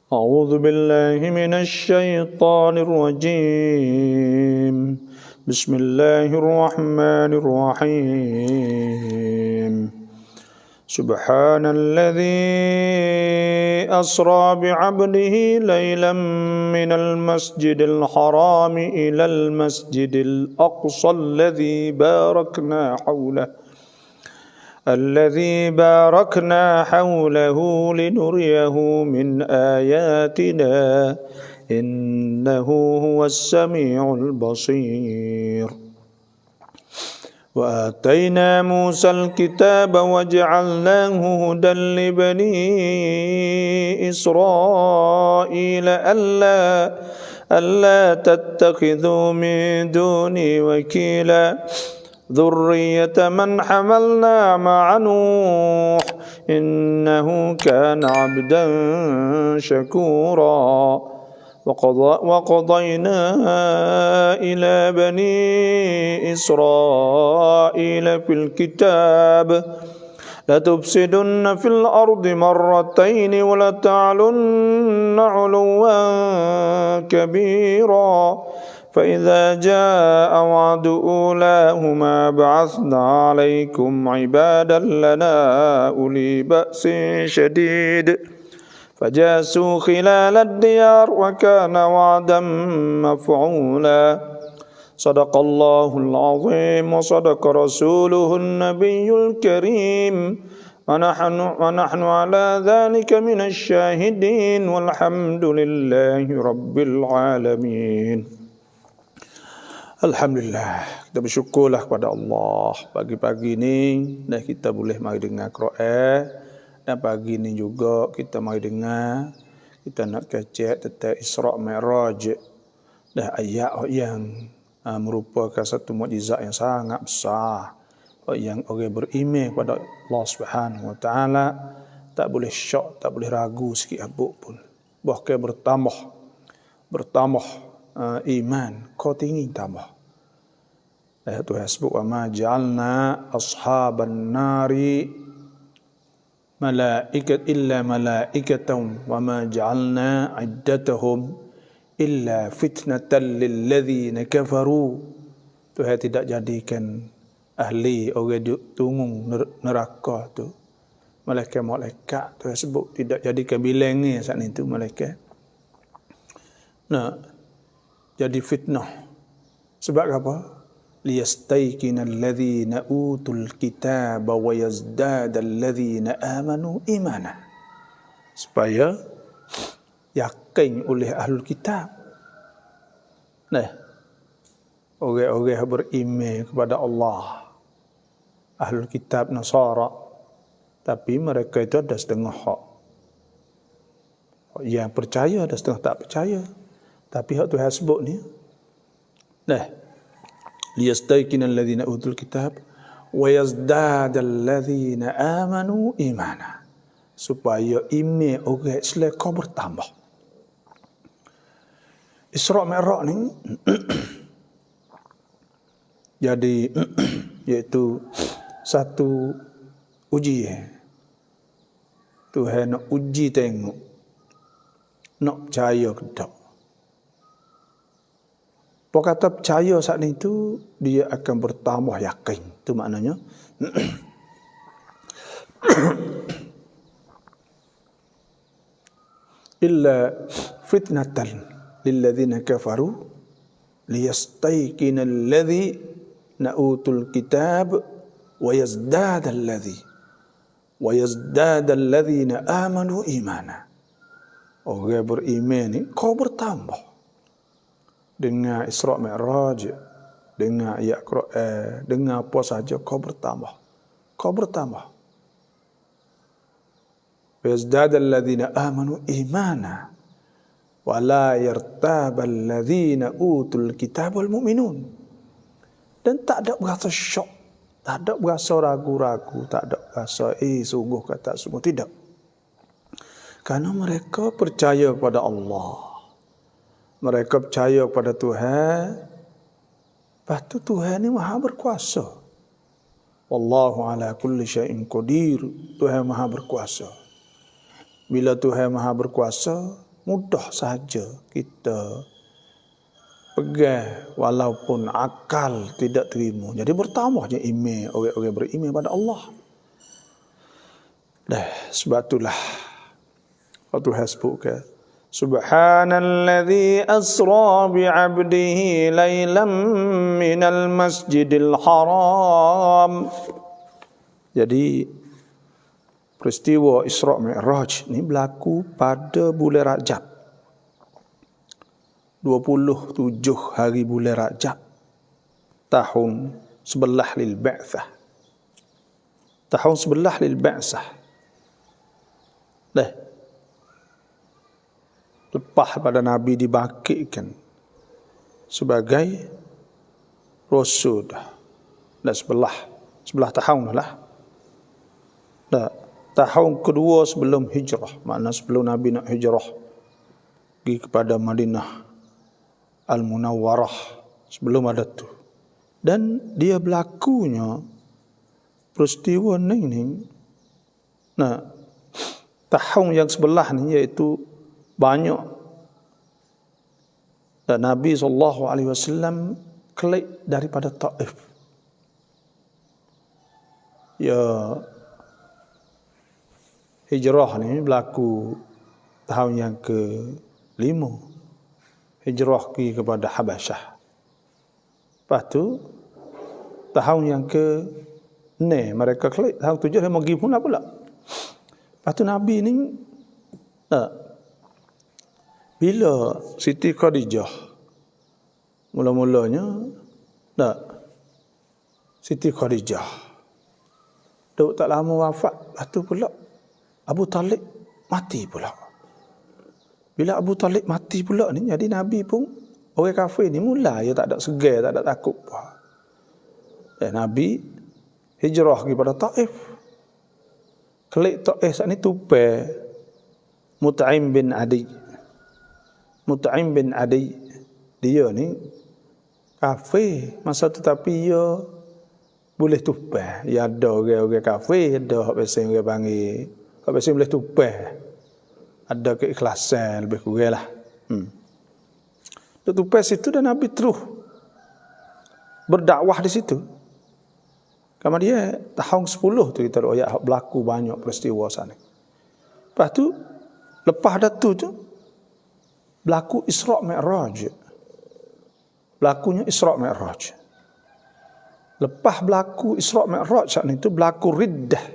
أعوذ بالله من الشيطان الرجيم بسم الله الرحمن الرحيم سبحان الذي أسرى بعبده ليلا من المسجد الحرام إلى المسجد الأقصى الذي باركنا حوله لنريه من آياتنا إنه هو السميع البصير وآتينا موسى الكتاب وجعلناه هدى لبني إسرائيل ألا تتخذوا من دوني وكيلا ذرية من حملنا مع نوح إنه كان عبدا شكورا وقضينا إلى بني إسرائيل في الكتاب لتفسدن في الأرض مرتين ولتعلن علوا كبيرا فإذا جاء وعد أولاهما بعثنا عليكم عبادا لنا أولي بأس شديد فجاسوا خلال الديار وكان وعدا مفعولا صدق الله العظيم وصدق رسوله النبي الكريم ونحن على ذلك من الشاهدين والحمد لله رب العالمين. Alhamdulillah, kita bersyukurlah kepada Allah. Pagi-pagi ni dah kita boleh mari dengar Quran, dan pagi ni juga kita mari dengar, kita nak kecek tentang Isra' Mi'raj. Dah ayat yang merupakan satu mukjizat yang sangat besar, yang orang beriman kepada Allah Subhanahu Wa Taala tak boleh syak, tak boleh ragu sikit abuk pun. Bahkan bertambah iman, kau tinggi tambah. Ayat Tuhan sebut, wa ma ja'alna ashaban nari illa malaikatan wa ma ja'alna iddatahum illa fitnatan lilladzina kafaru. Tuhan tidak jadikan ahli orang tunggung neraka tu malaikat. Tuhan sebut tidak jadikan bilang ni saat itu malaikat. Nah, jadi fitnah. Sebab apa? Liyastayqina alladhina utul kitaba wa yazdada alladhina amanu imana. Supaya yakin oleh ahlul kitab. Nah, orang-orang beriman kepada Allah, ahlul kitab Nasara, tapi mereka itu ada setengah hak. Yang percaya ada setengah tak percaya. Tapi hak Tuhan sebut ni, nah, liyastayqina alladhina utul kitab wa yazdada alladhina amanu imana, supaya iman orang Islam kau bertambah. Isra' Mi'raj ni jadi iaitu satu ujian. Tuhan nak uji tengok nak percaya ke tak. Apa kata percaya saat itu, dia akan bertambah yakin. Itu maknanya. Illa fitnatan lilladzina kafaru liyastayqina alladhina utul kitab wa yazdada alladhina amanu imana. Orang beriman ni kau bertambah. Dengan Isra' Mi'raj, dengan ayat Quran, dengan apa saja kau bertambah. Yazdada alladhina amanu imana wa la yartaba alladhina utul kitab wal mu'minun. Dan tak ada berasa syok, tak ada berasa ragu-ragu, tak ada berasa sungguh ke tak sungguh, tidak. Karena mereka percaya kepada Allah. Mereka percaya kepada Tuhan. Lepas tu Tuhan ni maha berkuasa. Wallahu ala kulli syai'in qadir. Tuhan maha berkuasa. Bila Tuhan maha berkuasa, mudah saja kita pegang walaupun akal tidak terima. Jadi bertambahnya iman orang-orang beriman pada Allah. Dah, sebab itulah Tuhan sebutkan Subhanalladzi asra bi'abdihi laylan minal masjidil haram. Jadi peristiwa Isra Mi'raj ni berlaku pada bulan Rajab. 27 hari bulan Rajab tahun 11 lil ba'tsah. Tahun 11 lil ba'tsah. Dah. Lepas pada Nabi dibangkitkan sebagai rasul dah. Dan sebelah tahun lah. Dah. Tahun kedua sebelum hijrah. Makna sebelum Nabi nak hijrah pergi kepada Madinah Al-Munawwarah. Sebelum ada tu. Dan dia berlakunya peristiwa ni. Nah, tahun yang sebelah ni iaitu banyak. Dan Nabi SAW kelik daripada Taif. Ya, hijrah ni berlaku tahun yang ke-5. Hijrah pergi kepada Habasyah. Lepas tu, tahun yang ke-6 mereka kelik. Tahun 7 dia pergi pula. Lepas tu Nabi ni, bila Siti Khadijah mula-mulanya Siti Khadijah tak lama wafat, lepas tu pula Abu Talib mati pula. Bila Abu Talib mati pula ni, jadi Nabi pun orang kafir ni mula dia tak ada segar, tak ada takut apa. Nabi hijrah pergi pada Taif. Kelik Taif saat ni tupai Mut'im bin Adi. Mut'im bin Adi, dia ni kafir masa tu, tapi dia boleh tupai. Ya ada orang-orang kafir, ada hak biasa orang panggil, hak biasa boleh tupai. Ada keikhlasan lebih kurang lah. Dia tupai situ dan Nabi terus berdakwah di situ. Kamar dia tahun 10 tu kita ayat hak berlaku banyak peristiwa sana. Lepas tu lepas dah tu berlaku Isra Mi'raj. Berlakunya Isra Mi'raj. Lepas berlaku Isra Mi'raj saat itu berlaku riddah.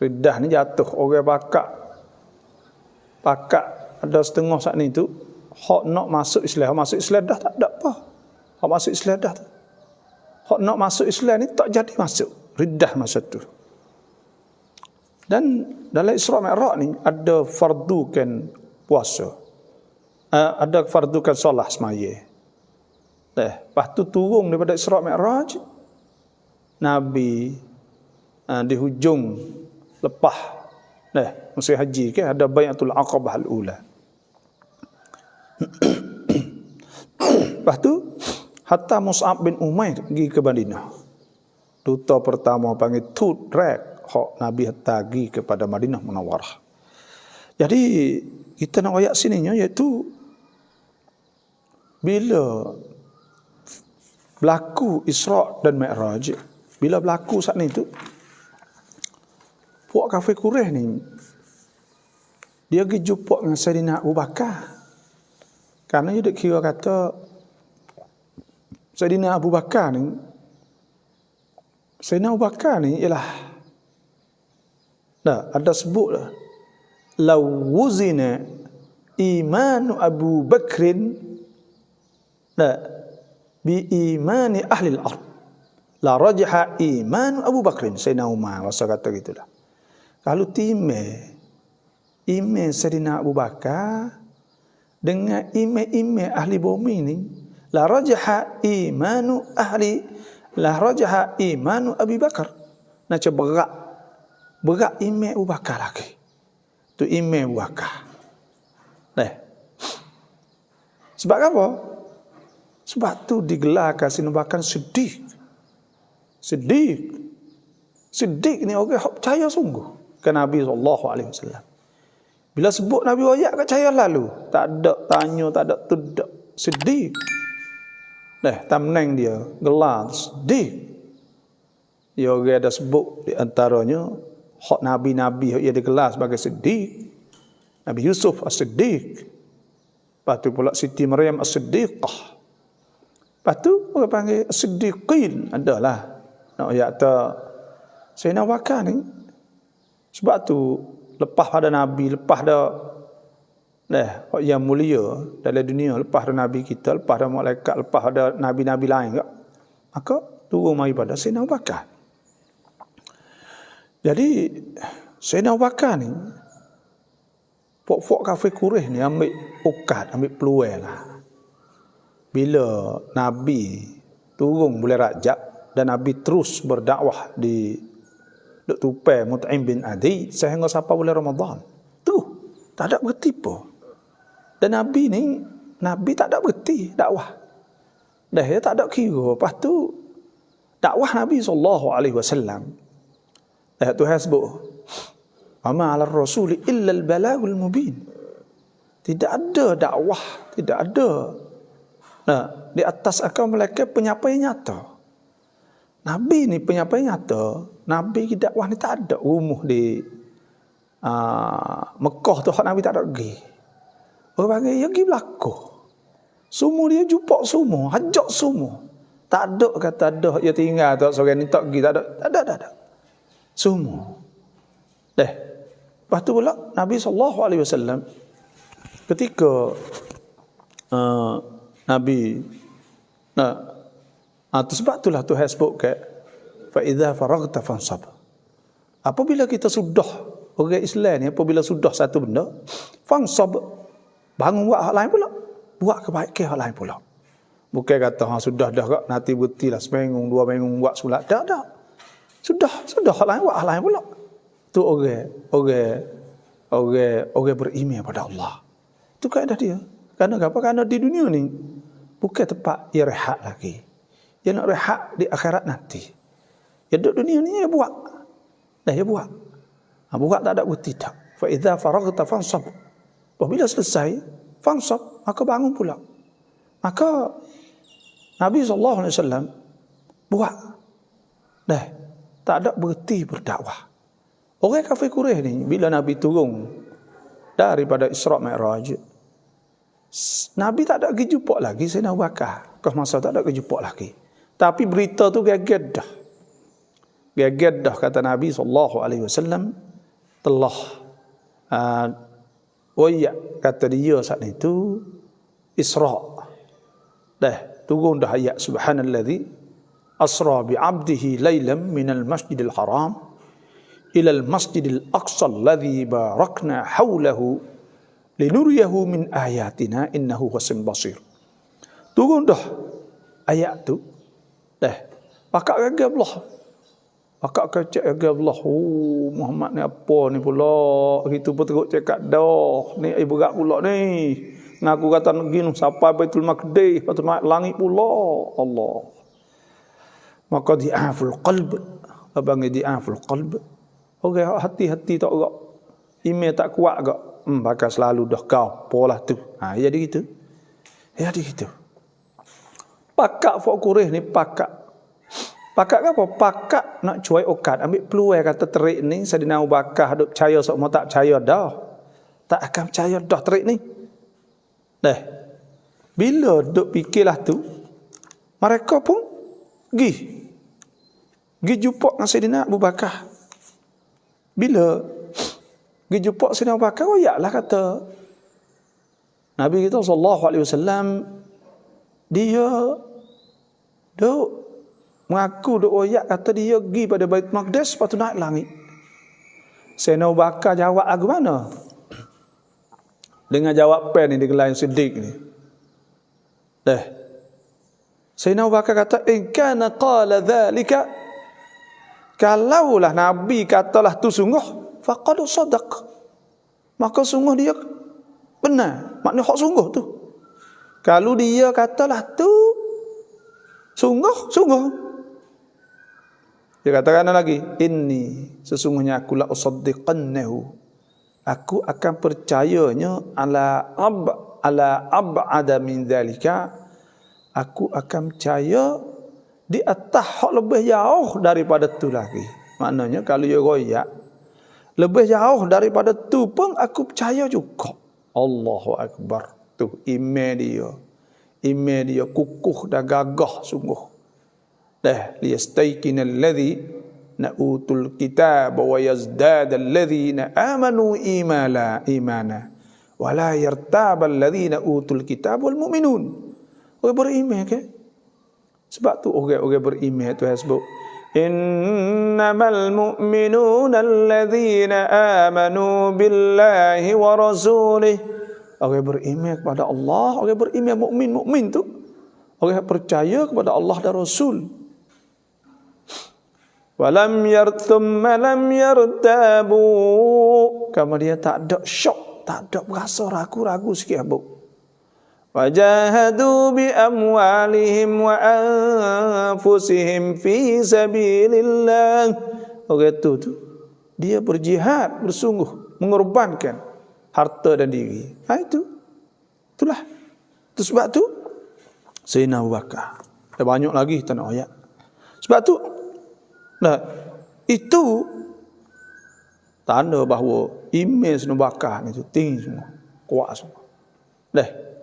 Riddah ni jatuh orang pakak ada setengah saat itu hak nak masuk Islam. Masuk Islam dah tak ada apa. Hak masuk Islam dah. Hak nak masuk Islam ni tak jadi masuk. Riddah masa tu. Dan dalam Isra Mi'raj ni ada fardukan puasa. Ada fardukan solat semaya. Lepas tu turun daripada Isra Mi'raj, Nabi di hujung lepas musim haji kan ada Bai'atul Aqabah al-Ula. Lepas tu hatta Mus'ab bin Umair pergi ke Madinah. Duta pertama panggil Tudrak hak Nabi hatta pergi kepada Madinah Munawwarah. Jadi kita nak ayat sininya iaitu bila berlaku Isra dan Mi'raj, bila berlaku saat ni tu, puak kafir Quraisy ni dia pergi jumpa dengan Saidina Abu Bakar. Kerana dia kira kata Saidina Abu Bakar ni ialah ada sebut lah, lawuzina imanu Abu Bakrin bi imani ahli al-ard la rajaha iman Abu Bakrin. Sayyidina Umar masa kata gitulah. Kalau iman Sayyidina Abu Bakar dengan iman ahli bumi ni, la rajaha imanu Abu Bakar. Nak berat iman Abu Bakar lagi. Tu iman Abu Bakar. Sebab apa? Sebab tu digelarkan sinabakan Siddiq. Siddiq ni orang yang percaya sungguh ke Nabi SAW. Bila sebut Nabi royak kat cahaya lalu, tak ada tanya, tak ada tidak. Siddiq. Tamneng dia, gelar Siddiq. Ya orang ada sebut di antaranya hak nabi-nabi yang digelar sebagai Siddiq. Nabi Yusuf As-Siddiq. Lepas tu pula Siti Maryam As-Siddiqah. Lepas tu orang panggil As-Siddiqin. Adalah. Nak ayat tak. Sayyidina Abu Bakar ni. Sebab tu lepas pada Nabi, lepas dah yang mulia dalam dunia, lepas pada Nabi kita, lepas pada malaikat, lepas pada Nabi-Nabi lain tak? Maka turun mari pada Sayyidina Abu Bakar. Jadi Sayyidina Abu Bakar ni pok-pok kafir Quraisy ni ambil ukat, ambil peluang lah. Bila Nabi turun bulan Rajab dan Nabi terus berdakwah di Duk Tupai Mut'im bin Adi sehingga sampai bulan Ramadan. Tu tak ada berhenti pun. Dan Nabi ni, Nabi tak ada berhenti dakwah. Dah dia tak ada kira. Lepas tu dakwah Nabi SAW. Dah Tuhan sebut, "Ama 'ala rasuli illa al-balagul mubin." Tidak ada dakwah, tidak ada. Di atas akan mereka penyampaian nyata. Nabi ni penyampaian nyata. Nabi dakwah ni tak ada rumuh di Mekah tu hak Nabi tak ada pergi. Orang panggil, ya pergi berlaku. Semua dia jumpa semua, hajak semua. Tak ada kata ada dia tinggal tu seorang ni tak pergi, tak ada. Semua. Lepas tu pula Nabi SAW ketika Nabi tu sebab itulah Tuhan sebut ke fa idza faraghta fansab. Apabila kita sudah orang Islam ni apabila sudah satu benda fansab, bangun buat hal lain pula, buat kebaikan hal lain pula. Bukan kata sudah dah kak nanti berhentilah seminggu 2 minggu buat solat, tak. Sudah hal lain buat hal lain pula. Tu orang beriman pada Allah. Tu kaedah dia. Kerana apa? Kerana di dunia ni bukan tempat dia rehat lagi. Dia nak rehat di akhirat nanti. Ya duduk dunia ni dia buat. Dia buat. Buat tak ada berhenti tak. Fa idza faraghta fansab. Apabila selesai fansab, maka bangun pula. Maka Nabi SAW buat. Tak ada berhenti berdakwah. Orang kafir Quraisy ni bila Nabi turun daripada Isra' Mi'raj, Nabi tak ada pergi jumpa lagi Sayyidina Abu Bakar. Kau masa tak ada pergi jumpa lagi. Tapi berita tu geget dah. Geget dah kata Nabi SAW telah kata dia saat itu Isra'. Turun dah ayat subhanalladzi asra bi 'abdihi lailan minal masjidil haram ilal masjidil aqsa alladzi barakna haulahu linuriyahu min ayatina innahu huwasim basir. Turun dah ayat tu. Pakak gagah Allah. Pakak kecek gagah Allah. Muhammad ni apa ni pula? Itu pun teruk cakap dah. Ni berat pula ni. Ngaku kata negeri sampai Baitul Maqdis, patut naik langit pula. Allah. Maka di'aful qalb. Abang di'aful qalb. Orang hati-hati tak gerak. Email tak kuat gerak. Bakal selalu dah kau. Polah tu. Jadi gitu. Jadi gitu. Pakak Fok Quraisy ni pakak. Pakak apa? Pakak nak cuai okat. Ambil peluang kata terik ni. Sayyidina Abu Bakar duk percaya semua tak percaya dah. Tak akan percaya dah terik ni. Bila duk fikirlah tu. Mereka pun pergi jumpa dengan Sayyidina Abu Bakar. Bila pergi jumpa Sayyidina Abu Bakar, yaklah kata Nabi kita SAW, dia duk mengaku duk royak kata dia pergi pada Bait Maqdis lepas tu naik langit. Sayyidina Abu Bakar jawab lagu mana? Dengan jawapan ni dengan Siddiq ni. Sayyidina Abu Bakar kata, "In kana qala dhalika," kalaulah Nabi katalah tu sungguh, faqad sadaq. Maka sungguh dia benar. Maknanya hak sungguh tu. Kalau dia katalah tu sungguh. Dia katakan lagi, "Inni sesungguhnya aku la usaddiqannahu." Aku akan percayanya ala ab'ada min dzalika. Aku akan percaya di atas hak lebih jauh daripada tu lagi. Maknanya kalau dia royak lebih jauh daripada tu pun aku percaya juga. Allahu Akbar. Tu iman dia. Iman dia kukuh dan gagah sungguh. Dah liyastayqina alladhi na'utul kitab wa yazdada alladhina amanu imana wa la yartaba alladhina utul kitab wal mu'minun. Orang beriman ke? Sebab tu orang-orang beriman tu sebut innamal mu'minuna alladhina amanu billahi wa rasulih. Orang beriman kepada Allah, orang beriman mukmin tu orang percaya kepada Allah dan Rasul. Walam yartabu. Kamu dia tak ada syok, tak ada rasa ragu-ragu sikit abuk. Wajahadu bi amwalihim wa anfusihim fi sabilillah. Orang tu dia berjihad, bersungguh, mengorbankan harta dan diri. Itulah. Itu sebab tu Sayyidina Abu Bakar. Ada banyak lagi kita nak ayat. Sebab tu itu tanda bahawa iman Sayyidina Abu Bakar ni tu tinggi semua, kuat semua.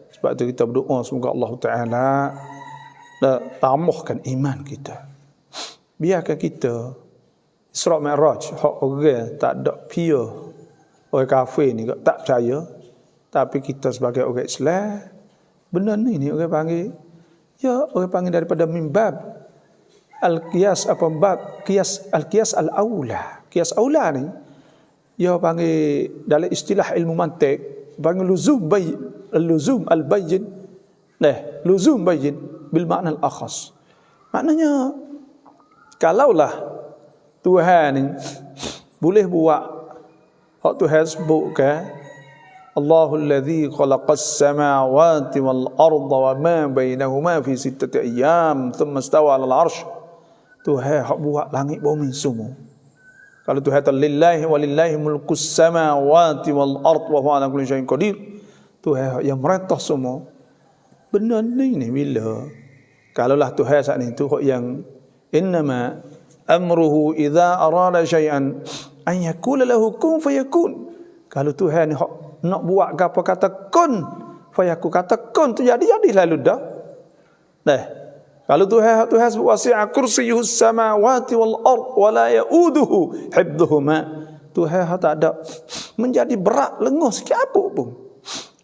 Sebab tu kita berdoa semoga Allah Ta'ala tambahkan iman kita. Biarkan kita Isra' Mi'raj, hak orang tak ada fear, orang kafir ni tak percaya, tapi kita sebagai orang Islam, benda ni orang panggil, orang panggil daripada mimbab al-qiyas, al-qiyas al-aula. Qiyas aula ni dia panggil dalam istilah ilmu mantik panggil luzum al-bayyin. Luzum bayyin bil makna al-akhas. Maknanya kalaulah Tuhan ni boleh buat hak Tuhan sebutkan Allahul ladzi khalaqas samawati wal arda wa ma bainahuma fi sittati ayyam thumma istawa 'alal 'arsy. Tuhan hak buat langit bumi semua. Kalau Tuhan kata lillahi walillahi mulkus samawati wal ard wa huwa 'ala kulli syai'in qadir. Tuhan yang merintah semua. Benda ni bila kalaulah Tuhan saat ni tu hak yang innama amruhu idza arada syai'an an yakula lahu kun fayakun. Kalau Tuhan ni nak buat apa kata kun fayakun, kata kun tu jadi lalu dah. Kalau Tuhan sebut wasi'a kursiyyuhus samawati wal ard wa la ya'uduhu hifdhuhuma. Tuhan tak ada menjadi berat lenguh sikit apa pun.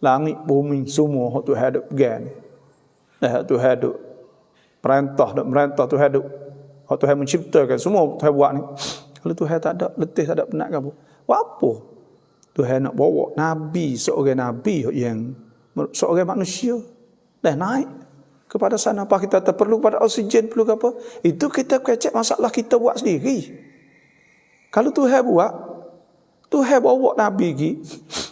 Langit bumi semua hak Tuhan ada pegang. Tuhan ada merintah Tuhan ada hak Tuhan menciptakan semua Tuhan buat ni. Kalau Tuhan tak ada letih, tak ada penat ke apa? Buat apa? Tuhan nak bawa nabi, seorang nabi yang seorang manusia naik kepada sana. Apa kita perlu pada oksigen, perlu ke apa? Itu kita kecek masalah kita buat sendiri. Kalau Tuhan buat, Tuhan bawa nabi pergi,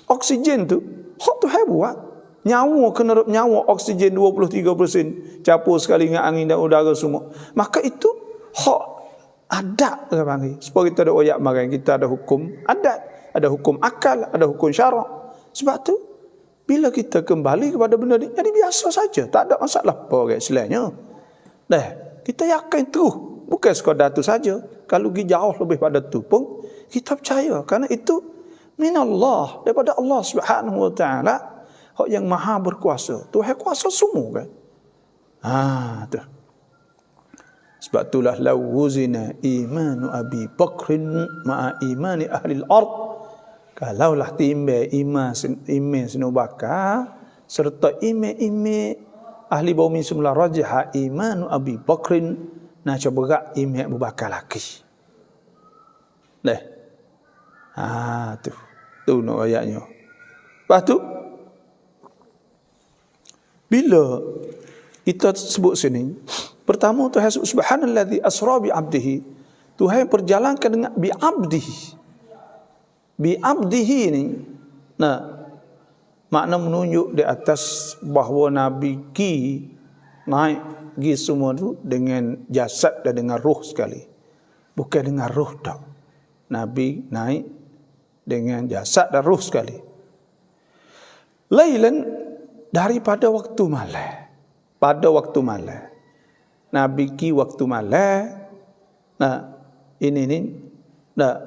oksigen tu hak Tuhan buat. Nyawa kena nyawa oksigen 23% campur sekali dengan angin dan udara semua. Maka itu hak adat kita panggil. Sebab kita ada ayat makan, kita ada hukum adat, ada hukum akal, ada hukum syarak. Sebab tu bila kita kembali kepada benda ni jadi biasa saja, tak ada masalah apa orang Islamnya. Kita yakin terus, bukan sekadar tu saja. Kalau pergi jauh lebih pada tu pun kita percaya kerana itu minallah, daripada Allah Subhanahu wa taala, hak yang maha berkuasa. Tuhan kuasa semua kan. Tu. Sebab itulah lawuzina imanu Abi Bakrin ma'a imani ahli al-ard. Kalaulah timbang iman Sayyidina Abu Bakar serta iman ahli bumi semula rajah imanu Abi Bakrin, nak coba iman Abu Bakar lagi. Tu nak ayatnya. Lepas tu bila kita sebut sini, pertama Tuhan sebut subhanallazi asra bi 'abdihi. Tuhan perjalankan dengan bi 'abdihi. Bi 'abdihi ni makna menunjuk di atas bahawa Nabi naik semua tu dengan jasad dan dengan roh sekali. Bukan dengan roh dah. Nabi naik dengan jasad dan ruh sekali. Lailan, daripada waktu malam. Pada waktu malam. Nabi ki waktu malam. Nah, ini dah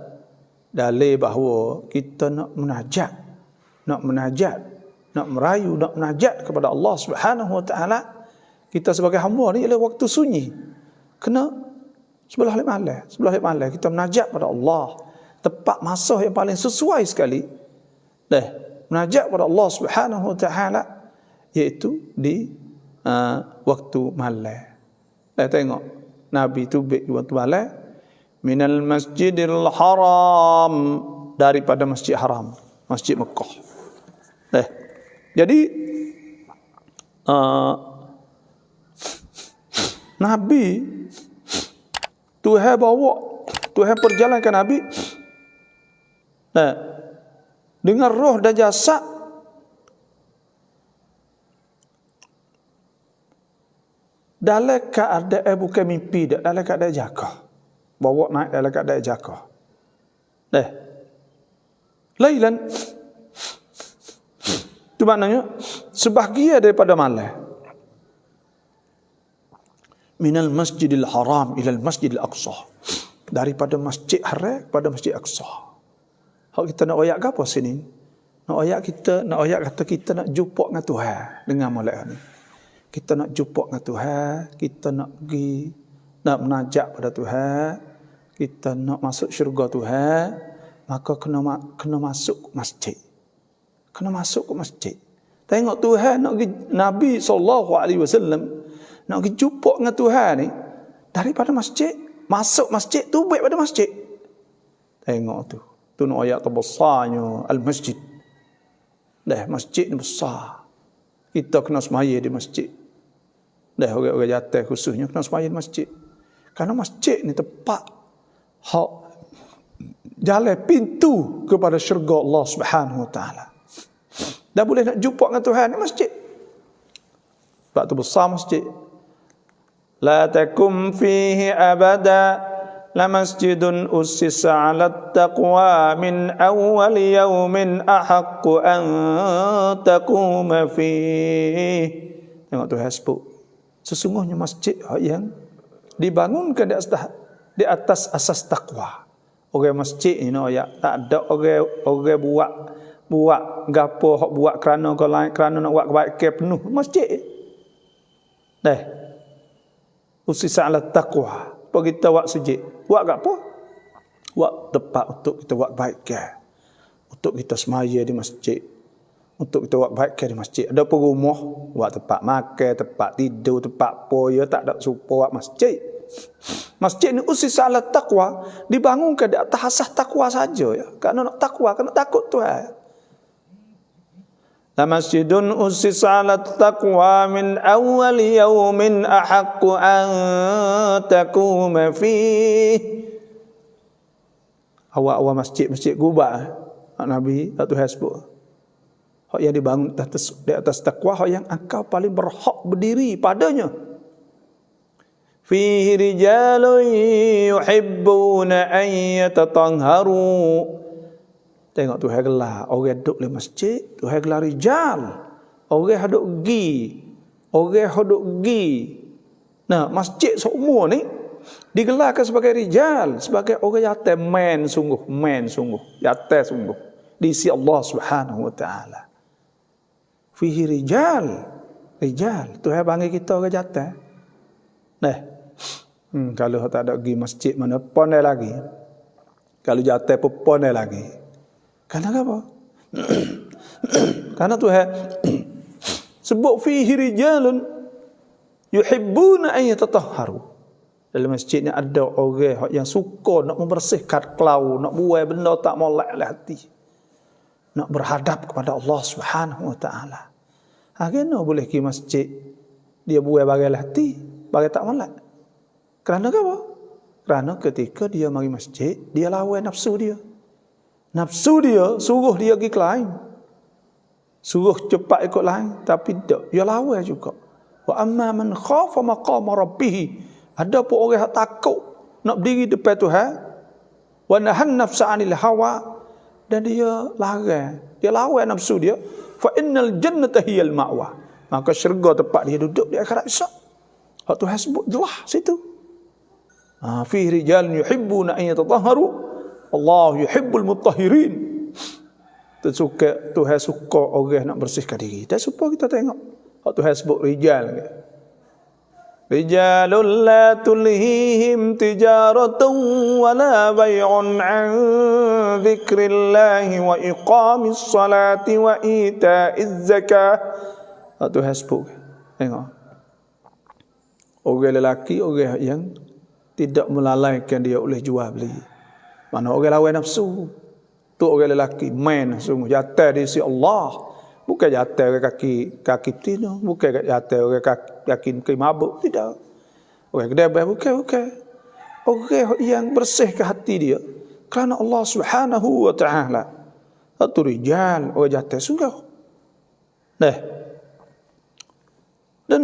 dalil bahawa kita nak munajat, nak merayu, nak munajat kepada Allah Subhanahu wa taala. Kita sebagai hamba ni ialah waktu sunyi. Kena sebelah malam kita munajat pada Allah. Tepat masa yang paling sesuai sekali. Munajat pada Allah Subhanahu wa taala iaitu di waktu malam. Tengok Nabi tu waktu malam, minal masjidil haram, daripada masjid haram, masjid Mekah. Jadi Nabi Tuhan bawa, Tuhan perjalankan Nabi dengan roh dan jasad dalam keadaan bukan mimpi, dalam keadaan jaga. Bawa naik dalam keadaan jaga. Lailan, itu maknanya sebahagian daripada malam. Minal masjidil haram ilal masjidil aqsa, daripada masjid haram kepada masjid aqsa. Hak kita nak ayat ke apa sini? Nak ayat kata kita nak jumpa dengan Tuhan dengan malam ni. Kita nak jumpa dengan Tuhan, kita nak pergi, nak menajak pada Tuhan, kita nak masuk syurga Tuhan, maka kena masuk ke masjid. Kena masuk ke masjid. Tengok Tuhan nak pergi, Nabi SAW nak pergi jumpa dengan Tuhan ni daripada masjid, masuk masjid tu baik pada masjid. Tengok tu. Tu nak ayat terbesarnya al-masjid. Masjid ni besar. Kita kena semaya di masjid. Orang-orang jatuh khususnya kena semaya di masjid. Karena masjid ni tempat hak jalan pintu kepada syurga Allah Subhanahu wa taala. Dah boleh nak jumpa dengan Tuhan ni masjid. Sebab tu besar masjid. La takum fihi abada la masjidun ussisa 'ala taqwa min awwal yawmin ahaqqu an taquma fihi. Tengok Tuhan sebut, sesungguhnya masjid yang dibangunkan di atas asas takwa. Orang masjid ni tak ada orang buat gapo hak buat kerana orang lain, kerana nak buat kebaikan penuh masjid. Ussisa 'ala taqwa. Apa kita buat masjid? Buat gapo? Buat tempat untuk kita buat kebaikan. Untuk kita semaya di masjid. Untuk kita buat kebaikan di masjid. Ada pun rumah, buat tempat makan, tempat tidur, tempat poya, tak ada supaya buat masjid. Masjid ni ussisa 'ala taqwa, dibangunkan di atas asas takwa saja ya. Kerana nak takwa, kena takut Tuhan. La masjidun ussisa 'ala taqwa min awwal yawmin ahaqqu an taquma fihi. Awal masjid Quba, Nabi Tuhan sebut. Hak yang dibangun di atas takwa, hak yang engkau paling berhak berdiri padanya. Fihi rijalun yuhibbuna an yatatahharu. Tengok Tuhan gelar orang duduk di masjid, Tuhan gelar rijal. Orang duduk pergi. Nah, masjid seumur ni digelarkan sebagai rijal, sebagai orang yatim, men sungguh, yatim sungguh di sisi Allah Subhanahu wa taala. Fihi rijal. Tuhan panggil kita orang yatim. Kalau tak ada pergi masjid mana pandai lagi. Kalau yatim pun pandai lagi. Karena apa? Karena Tuhan sebut fihi rijalun yuhibbuna an yatatahharu. Dalam masjid ni ada orang yang suka nak membersihkan kelau, nak buai benda tak molek oleh hati. Nak berhadap kepada Allah Subhanahu wa taala. Kena boleh pergi masjid dia buai bagai hati, bagai tak molek. Kerana apa? Kerana ketika dia mari masjid, dia lawan nafsu dia. Nafsu dia suruh dia pergi ke lain. Suruh cepat ikut lain. Tapi tak. Dia lawan juga. Wa amma man khafa maqama rabbih. Ada pun orang yang takut nak berdiri depan Tuhan. Wa nahan nafsa 'anil hawa. dan dia larang, dia lawan nafsu dia, fa innal jannata hiyal ma'wa, maka syurga tempat dia duduk di akhirat esok. Hak Tuhan sebut jelas situ. Fi rijalun yuhibbuna an yatatahharu, Allah yuhibbul mutahhirin. Tuhan suka orang nak bersihkan diri. Dan supaya kita tengok hak Tuhan sebut rijal. Rijalun la tulhihim tijaratun wa la bay'un an dzikrillahi wa iqamis salati wa ita'iz zakah. Hak Tuhan sebut. Tengok. Orang lelaki, orang yang tidak melalaikan dia oleh jual beli. Mana orang lawan nafsu. Tu orang lelaki main sungguh jatuh di sisi Allah. Bukan jatuh kaki betina, bukan jatuh kaki mabuk, tidak. Orang kedai bukan. Orang yang bersih ke hati dia kerana Allah Subhanahu wa taala. Satu rijal orang jatuh sungguh. Nah. Dan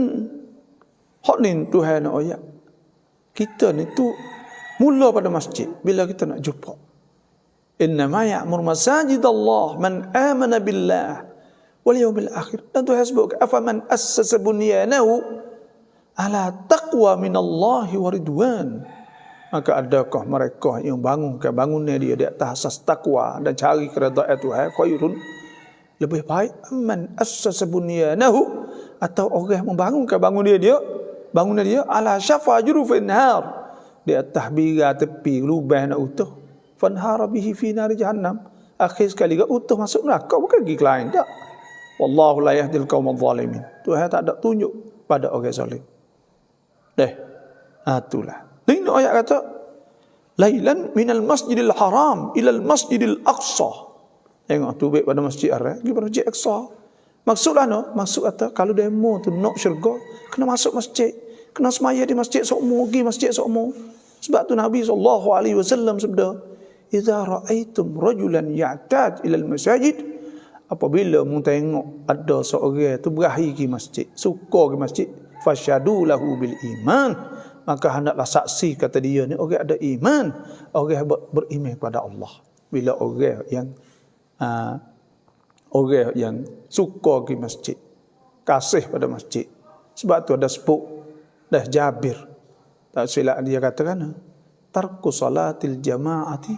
hak ni Tuhan nak ayat. Kita ni tu mula pada masjid bila kita nak jumpa. Innama ya'mur masajid Allah man amana billah wal yawmil akhir. Dan Tuhan sebut afaman assasa bunyanahu ala taqwa minallahi wa ridwan. Maka adakah mereka yang bangunkan bangunan dia di atas asas takwa dan cari keredaan Tuhan khairun, lebih baik man assasa bunyanahu, atau orang membangunkan bangunan dia ala syafa jurufin nar, di atas bira tepi lubang nak utuh, fanhara bihi fi nari jahannam, akhir sekali ke utuh masuk neraka, bukan pergi ke lain tak. Wallahu la yahdil qaumadh zalimin. Tuhan tak ada tunjuk pada orang zalim. Itulah. Ini ayat kata lailan minal masjidil haram ilal masjidil aqsa. Tengok tu baik pada masjid Ar-Rai pergi pada masjid Aqsa. Maksudlah maksud kata kalau demo tu nak syurga kena masuk masjid, kena semaya di masjid sokmo, pergi masjid sokmo. Sebab tu Nabi SAW sabda, idza ra'aitum rajulan ya'tad ila al-masajid, apabila mu tengok ada seorang tu berahi ke masjid, suka ke masjid, fasyadu lahu bil iman, maka hendaklah saksi kata dia ni orang ada iman, orang beriman kepada Allah. Bila orang yang suka ke masjid, kasih pada masjid. Sebab tu ada sebut dah Jabir, tak silap dia katakan, tarku salatil jama'ati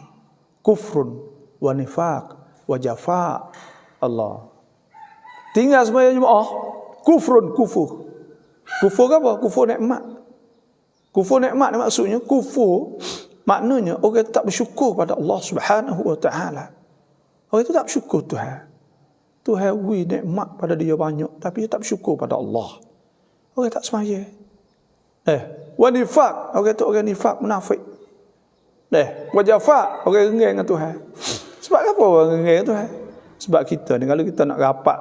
kufrun wa nifaq wa jafa. Allah, tinggal sembahyang jemaah kufur apa? Kufur nikmat. Kufur nikmat ni maksudnya kufur, maknanya orang tak bersyukur pada Allah Subhanahu wa taala. Orang itu tak bersyukur Tuhan. Tuhan beri nikmat pada dia banyak, tapi dia tak bersyukur pada Allah. Orang tak sembahyang. Wa nifaq, orang tu orang nifaq, munafik. Wa jafa, orang rengeng dengan Tuhan. Sebab apa orang rengeng dengan Tuhan? Sebab kita ni kalau kita nak rapat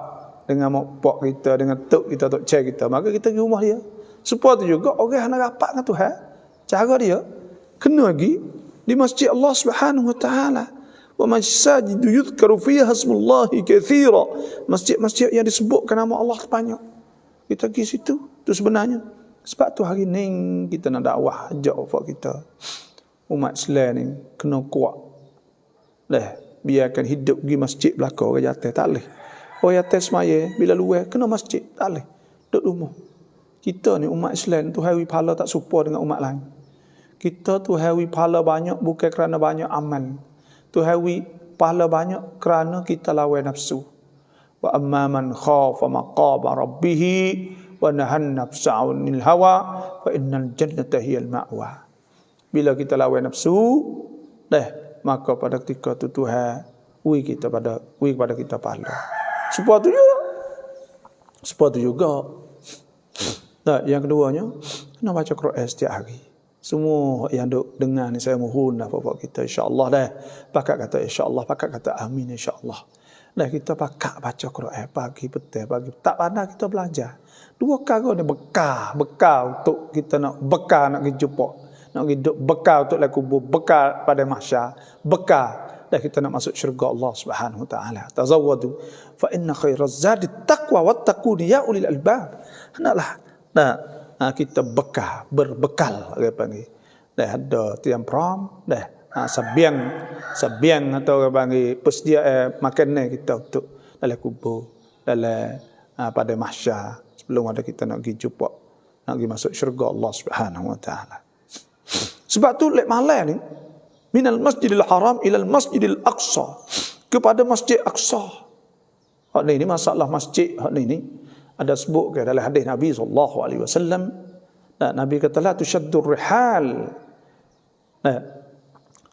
dengan mak pak kita, dengan tok kita, tok cik kita, maka kita pergi rumah dia. Supaya tu juga orang nak rapat dengan Tuhan, cara dia kena pergi di masjid Allah Subhanahu wa taala. Wa masajidu yuzkaru fiha hasbullahi katsira. Masjid-masjid yang disebutkan nama Allah banyak. Kita pergi situ. Tu sebenarnya. Sebab tu hari ni kita nak dakwah ajak kita. Umat Islam ni kena kuat. Biarkan hidup pergi masjid belakang orang jatuh tak boleh. Orang jatuh semaya bila luar kena masjid tak boleh. Duduk rumah. Kita ni umat Islam tu hari pahala tak serupa dengan umat lain. Kita tu hari pahala banyak bukan kerana banyak amal. Tu hari pahala banyak kerana kita lawan nafsu. Wa amma man khafa maqama rabbih wa nahan nafsa 'anil hawa fa innal jannata hiyal ma'wa. Bila kita lawan nafsu, maka pada ketika itu Tuhan beri kepada kita pahala. Sebab tu juga. Yang keduanya, kena baca Quran setiap hari. Semua yang duk dengar ni saya mohon bapak kita insya-Allah pakat kata insya-Allah, pakat kata amin insya-Allah. Kita pakat baca Quran pagi petang, tak pandai kita belajar. Dua perkara ni bekal untuk kita nak jumpa. Nak hidup bekal untuk laku kubur, bekal pada mahsyar, bekal dah kita nak masuk syurga Allah Subhanahu wa taala. Tazawwadu fa inna khairaz zadi taqwa wattaqun ya ulil albab. Hendaklah kita berbekal apa ni. Ada tiang pram, Sabiang atau orang panggil persediaan makanan kita untuk dalam kubur, dalam pada mahsyar, sebelum ada kita nak pergi jumpa, nak pergi masuk syurga Allah Subhanahu wa taala. Sebab tu lek malam ni minal masjidil haram ilal masjidil aqsa, kepada masjid aqsa. Hak ni masalah masjid hak ni ada sebut ke dalam hadis Nabi sallallahu alaihi wasallam. Nabi kata la tushaddur rihal.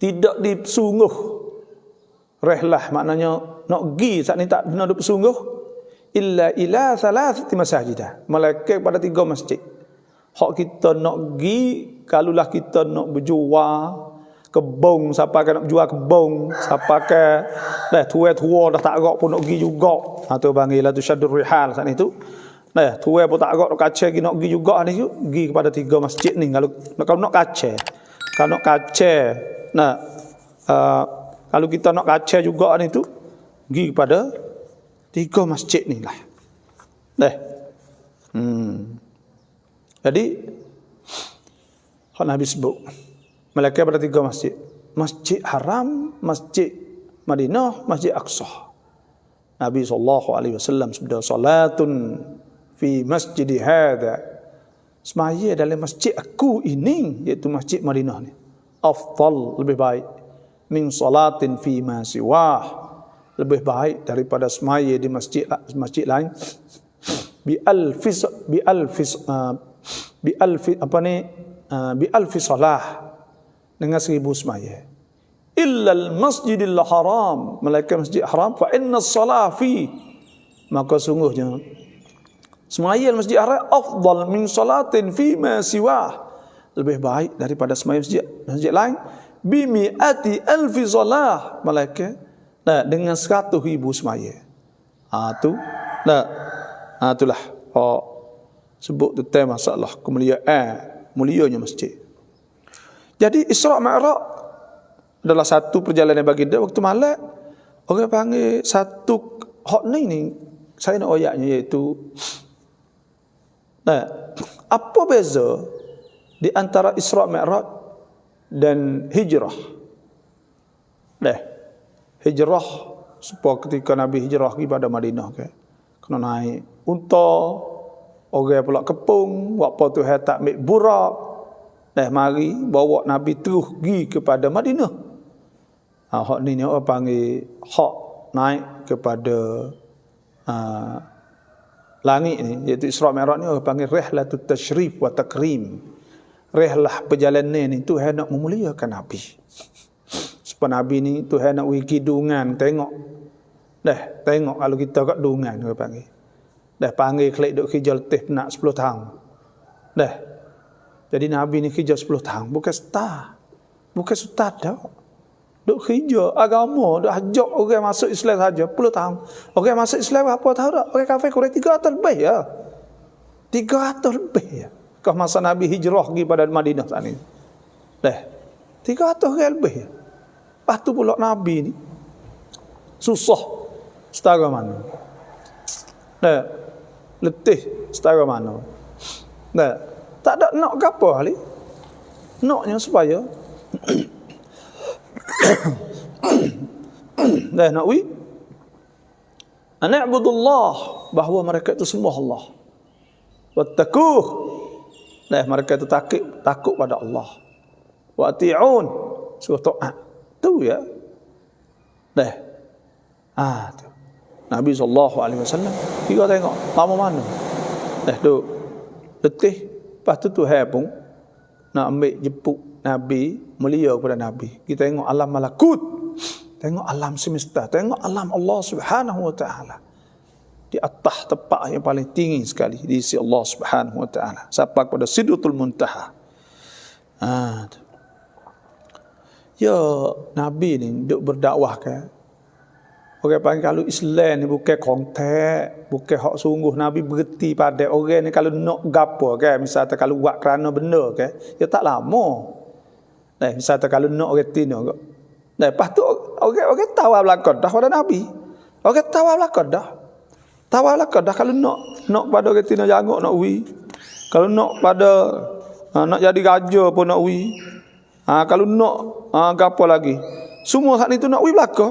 Tidak disungguh rihlah, maknanya nak pergi saat ni tak kena bersungguh illa ila thalathati masajidah, malaikat pada 3 masjid. Hak kita nak pergi, kalulah kita nak berjual kebong, siapa kan nak jual kebong, siapa kan dah tua-tua dah tak agak pun nak pergi juga. Tu panggil la tushaddur rihal saat itu. Tua pun tak agak nak kacau pergi, nak pergi juga ni, pergi kepada 3 masjid ni. Kalau nak kacau, kalau nak kacau, kalau kita nak kacau juga ni tu, pergi kepada 3 masjid ni lah. Jadi hak Nabi sebut malaikat pada 3 masjid. Masjid Haram, Masjid Madinah, Masjid Aqsa. Nabi SAW sebut salatun fi masjidi hadha, semaya dalam masjid aku ini, iaitu Masjid Madinah ni, afdal, lebih baik, min salatin fi ma siwah, lebih baik daripada semaya di masjid lain, bi alfi salah, dengan 1000 semaya. Illa al masjidil haram, malaikat masjid haram, fa inna salah fi, maka sungguhnya semaya masjid haram afdal min salatin fi ma siwah, lebih baik daripada semaya masjid lain, bi mi'ati alfi salah, malaikat dengan 100,000 semaya. Itulah sebut tentang masalah kemuliaan, mulianya masjid. Jadi Isra' Mi'raj adalah satu perjalanan baginda waktu malam. Orang panggil satu hak ni saya nak ayatnya, iaitu apa beza di antara Isra' Mi'raj dan hijrah? Hijrah supaya ketika Nabi hijrah pergi pada Madinah kena naik unta, orang pula kepung, waktu tu tak ambil burak. Mari bawa Nabi terus pergi kepada Madinah. Hak ni orang panggil hak naik kepada langit ni, iaitu Isra' Mi'raj ni orang panggil rihlatut tashrif wa takrim. Rihlah perjalanan ni Tuhan nak memuliakan Nabi. Sebab Nabi ni Tuhan nak bagi kidungan, tengok kalau kita kat dungan orang panggil. Panggil kelak duk kerja letih nak 10 tahun. Jadi Nabi ni kerja 10 tahun, bukan setah. Bukan setah dah. Duk kerja agama, duk ajak orang masuk Islam saja 10 tahun. Orang masuk Islam apa tahu tak? Orang kafir kurang 300 lebih ya. 300 lebih ya. Kau masa Nabi hijrah pergi pada Madinah saat ni. 300 orang lebih ya. Lepas tu pula Nabi ni susah setara mana. Letih setara mana. Tak ada nak ke apa kali. Naknya supaya nak na'budullah, bahawa mereka itu semua Allah. Wattaquh, mereka itu takut pada Allah. Wa ati'un, suruh taat. Tu ya. Tu. Nabi SAW kita tengok lama mana. Duk letih. Lepas tu Tuhan pun nak ambil jemput Nabi, mulia kepada Nabi. Kita tengok alam malakut, tengok alam semesta, tengok alam Allah Subhanahu wa taala. Di atas tempat yang paling tinggi sekali di sisi Allah Subhanahu wa taala, sampai kepada Sidratul Muntaha. Ya Nabi ni duk berdakwah kan. Orang panggil kalau Islam ni bukan kontak, bukan hak sungguh. Nabi berhenti pada orang ni kalau nak gapo kan, misalnya kalau buat kerana benda kan, ya tak lama. Misalnya kalau nak reti nak. Lepas tu orang tahu belakang dah pada Nabi. Orang tahu belakang dah. Tahu belakang dah kalau nak pada reti nak janguk nak wi. Kalau nak pada nak jadi raja pun nak wi. Kalau nak gapo lagi? Semua saat itu nak wi belaka.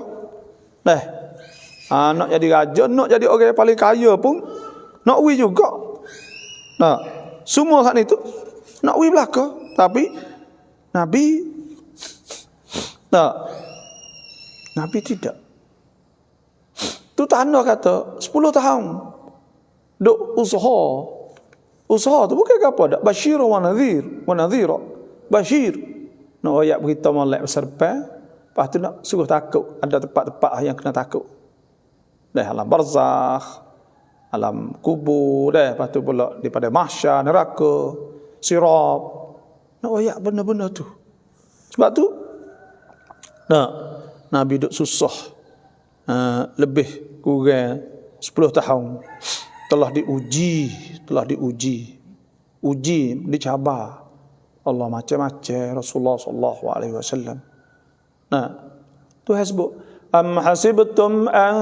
Nak jadi raja, nak jadi orang yang paling kaya pun nak wi juga. Semua saat itu nak wi belaka, tapi Nabi tidak. Tu tanda kata 10 tahun duk usaha tu bukan apa dak, basyir wa nadhira. Basyir nak ayat berita molek besar depan, lepas tu nak suruh takut, ada tempat-tempat yang kena takut. Alam barzakh, alam kubur, lepas tu pula daripada mahsyar, neraka, sirat. Nak ayat benda-benda tu. Sebab tu Nabi duk susah lebih kurang 10 tahun. Telah diuji, dicabar Allah macam-macam, Rasulullah sallallahu alaihi wasallam. Tuhan sebut, am hasibtum an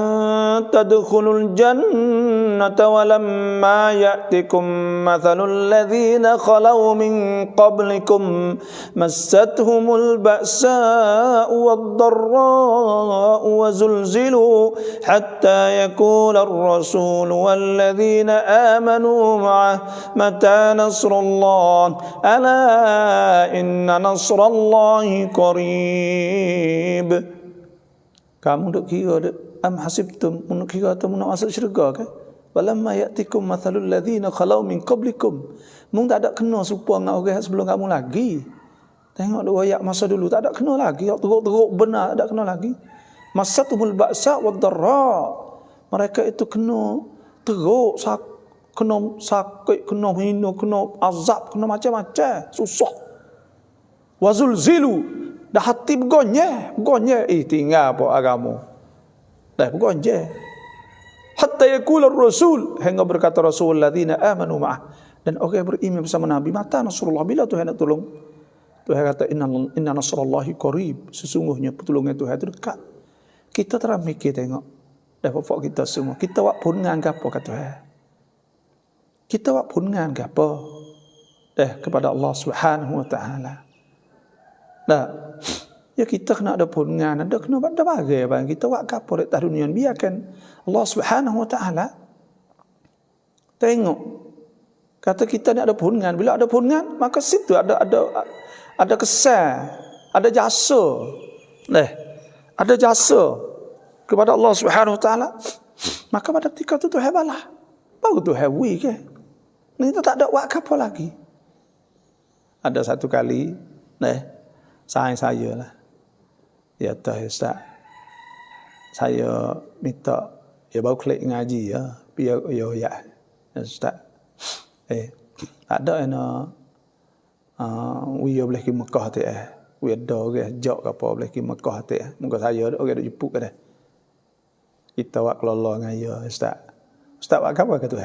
tadkhulul jannata wa lamma ya'tikum mathalul ladzina khalau min qablikum massathumul ba'sa'u wad-dharra'u wa zulzilu hatta yaqula ar-rasul wal ladzina amanu ma'ah mata nasrullah ala inna nasrallahi qarib. Kamu duk kira am hasibtum, nak kira atau nak masuk syurga ke? Walamma ya'tikum mathalul ladzina khalau min qablikum. Mung tak ada kena serupa dengan orang sebelum kamu lagi. Tengok dua ayat masa dulu tak ada kena lagi, teruk-teruk benar tak ada kena lagi. Masatumul ba'sa wad dharra. Mereka itu kena teruk, kena sakit, kena hina, kena azab, kena macam-macam, susah. Wazulzilu, dah hati bergonye, tinggal apa agama. Dah bergonye. Hatta yaqula ar-rasul, hingga berkata Rasul ladzina amanu ma'ah, dan orang yang beriman bersama Nabi, mata nasrullah, bila Tuhan nak tolong? Tuhan kata inna nasrallahi qarib, sesungguhnya pertolongan Tuhan itu dekat. Kita terang mikir tengok dah bapak kita semua, kita buat pungan gapo kata Tuhan? Kita buat pungan gapo? Kepada Allah Subhanahu wa taala. Ya kita kena ada pungan, ada kena ada bagai bang. Kita buat gapo dekat dunia, biarkan Allah Subhanahu wa taala tengok. Kata kita ni ada pungan, bila ada pungan maka situ ada kesan, ada jasa. Ada jasa kepada Allah Subhanahu wa taala. Maka pada ketika tu Tuhan balas. Baru Tuhan wi ke. Kita tak ada buat gapo lagi. Ada satu kali saya lah. Ya Ustaz, saya minta ya baru klik ngaji ya, biar ya Ustaz. Tak ada we boleh pergi Mekah tu we ada ke jok ke apa boleh pergi Mekah tu muka saya orang duk jemput ke dah. Kita buat kelola dengan ya Ustaz. Ustaz buat apa ke tu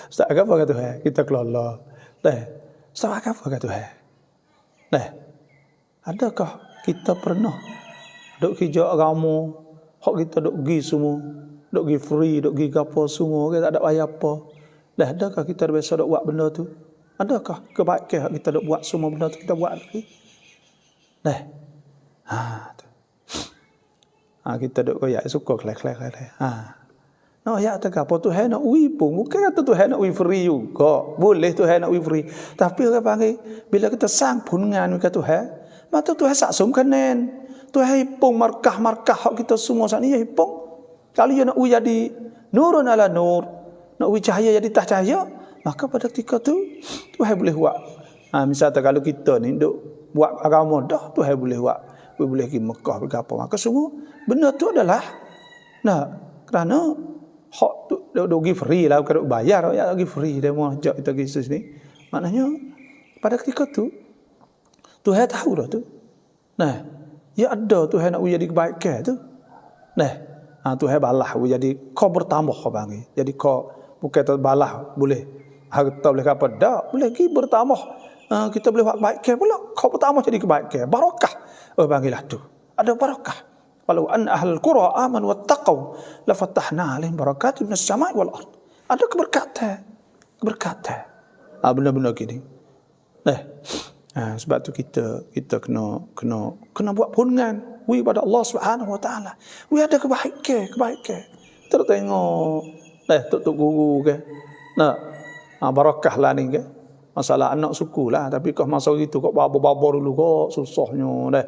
Ustaz apa ke tu kita kelola. Ustaz apa ke tu adakah kita pernah duk kerja agama, hak kita duk pergi semua, duk pergi free, duk pergi gapo semua, kita tak ada bayar apa. Adakah kita biasa duk buat benda tu? Adakah kebaikan kita duk buat semua benda tu kita buat lagi? Kita duk koyak suka kelek-kelek. Ya tak apa Tuhan nak wi pun bukan kata Tuhan nak wi free juga. Boleh Tuhan nak wi free. Tapi orang panggil bila kita sang pungan dengan Tuhan, maka Tuhan saksum kanan. Tuhan hipung markah-markah hak kita semua saat ni hipung. Kalau dia nak wi jadi nurun ala nur, nak wi cahaya jadi tak cahaya, maka pada ketika tu Tuhan boleh buat. Misalnya kalau kita ni duk buat agama dah, Tuhan boleh buat. Boleh pergi Mekah pergi apa. Maka semua benda tu adalah kerana hak tu duk give free lah, bukan duk bayar, ya give free dia mau ajak kita pergi sini. Maknanya pada ketika tu Tuhan tahu dah tu. Ya ada Tuhan nak jadi kebaikan tu. Tuhan balah jadi kau bertambah kau panggil. Jadi kau bukan terbalah boleh harta boleh apa dak, boleh pergi bertambah. Kita boleh buat kebaikan pula. Kau bertambah jadi kebaikan, barakah. Panggillah tu. Ada barakah. Walau an ahlul qura amanu wattaqau la fatahna alaihim barakatin minas sama'i wal ard. Ada keberkatan. Benda-benda gini. Sebab tu kita kena buat pungan wi pada Allah Subhanahu Wa Taala. Wi ada kebaikan. Terus tengok tok guru ke. Barakah lah ni ke. Masalah anak suku lah, tapi kau masa gitu kau babo dulu kau susahnya dah.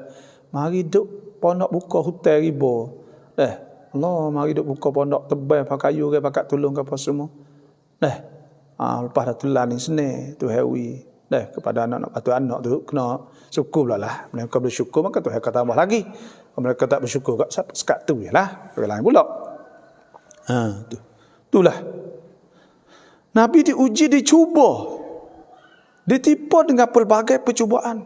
Mari duk pondok buka hutan riba. Allah mari duk buka pondok tebal pakai kayu ke pakai tulung ke apa semua. Lepas dah tulan ni seni tu hewi. Kepada anak-anak patu anak tu kena syukur lah. Mereka bersyukur maka Tuhan akan tambah lagi. Kalau mereka tak bersyukur kat sekat tu jelah. Perkara lain pula. Itulah. Nabi diuji, dicuba. Ditipu dengan pelbagai percubaan.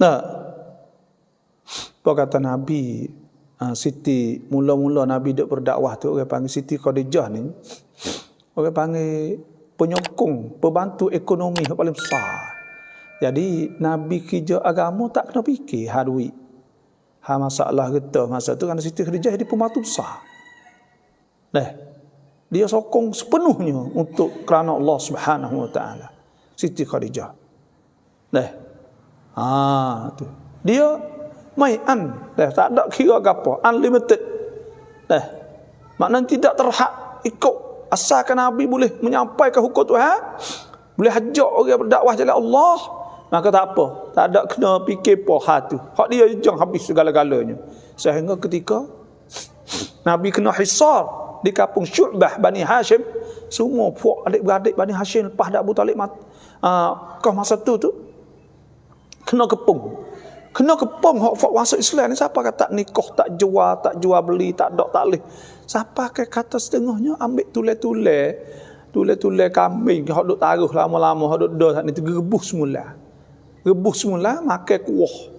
Apa kata Nabi, Siti, mula-mula Nabi duk berdakwah tu, orang panggil Siti Khadijah ni, orang panggil penyokong, pembantu ekonomi yang paling besar. Jadi Nabi kerja agama tak kena fikir duit. Masalah kita masa tu kerana Siti Khadijah jadi pembantu besar. Dia sokong sepenuhnya untuk kerana Allah Subhanahu Wa Taala. Siti Khadijah. Tu. Dia main tak ada kira apa, unlimited. Maknanya tidak terhad ikut asalkan Nabi boleh menyampaikan hukum Tuhan, boleh ajak orang berdakwah jalan Allah, maka tak apa, tak ada kena fikir apa tu. Hak dia jangan habis segala-galanya. Sehingga ketika Nabi kena hisar di kampung Syu'bah Bani Hashim, semua puak adik-beradik Bani Hashim lepas dak Abu Talib kau masa tu kena kepung hak masuk Islam ni. Siapa kata nikah tak jual beli, tak ada tak leh. Siapa kata setengahnya ambil tule kambing hak duk taruh lama-lama hak duk dah ni rebus semula makan kuah.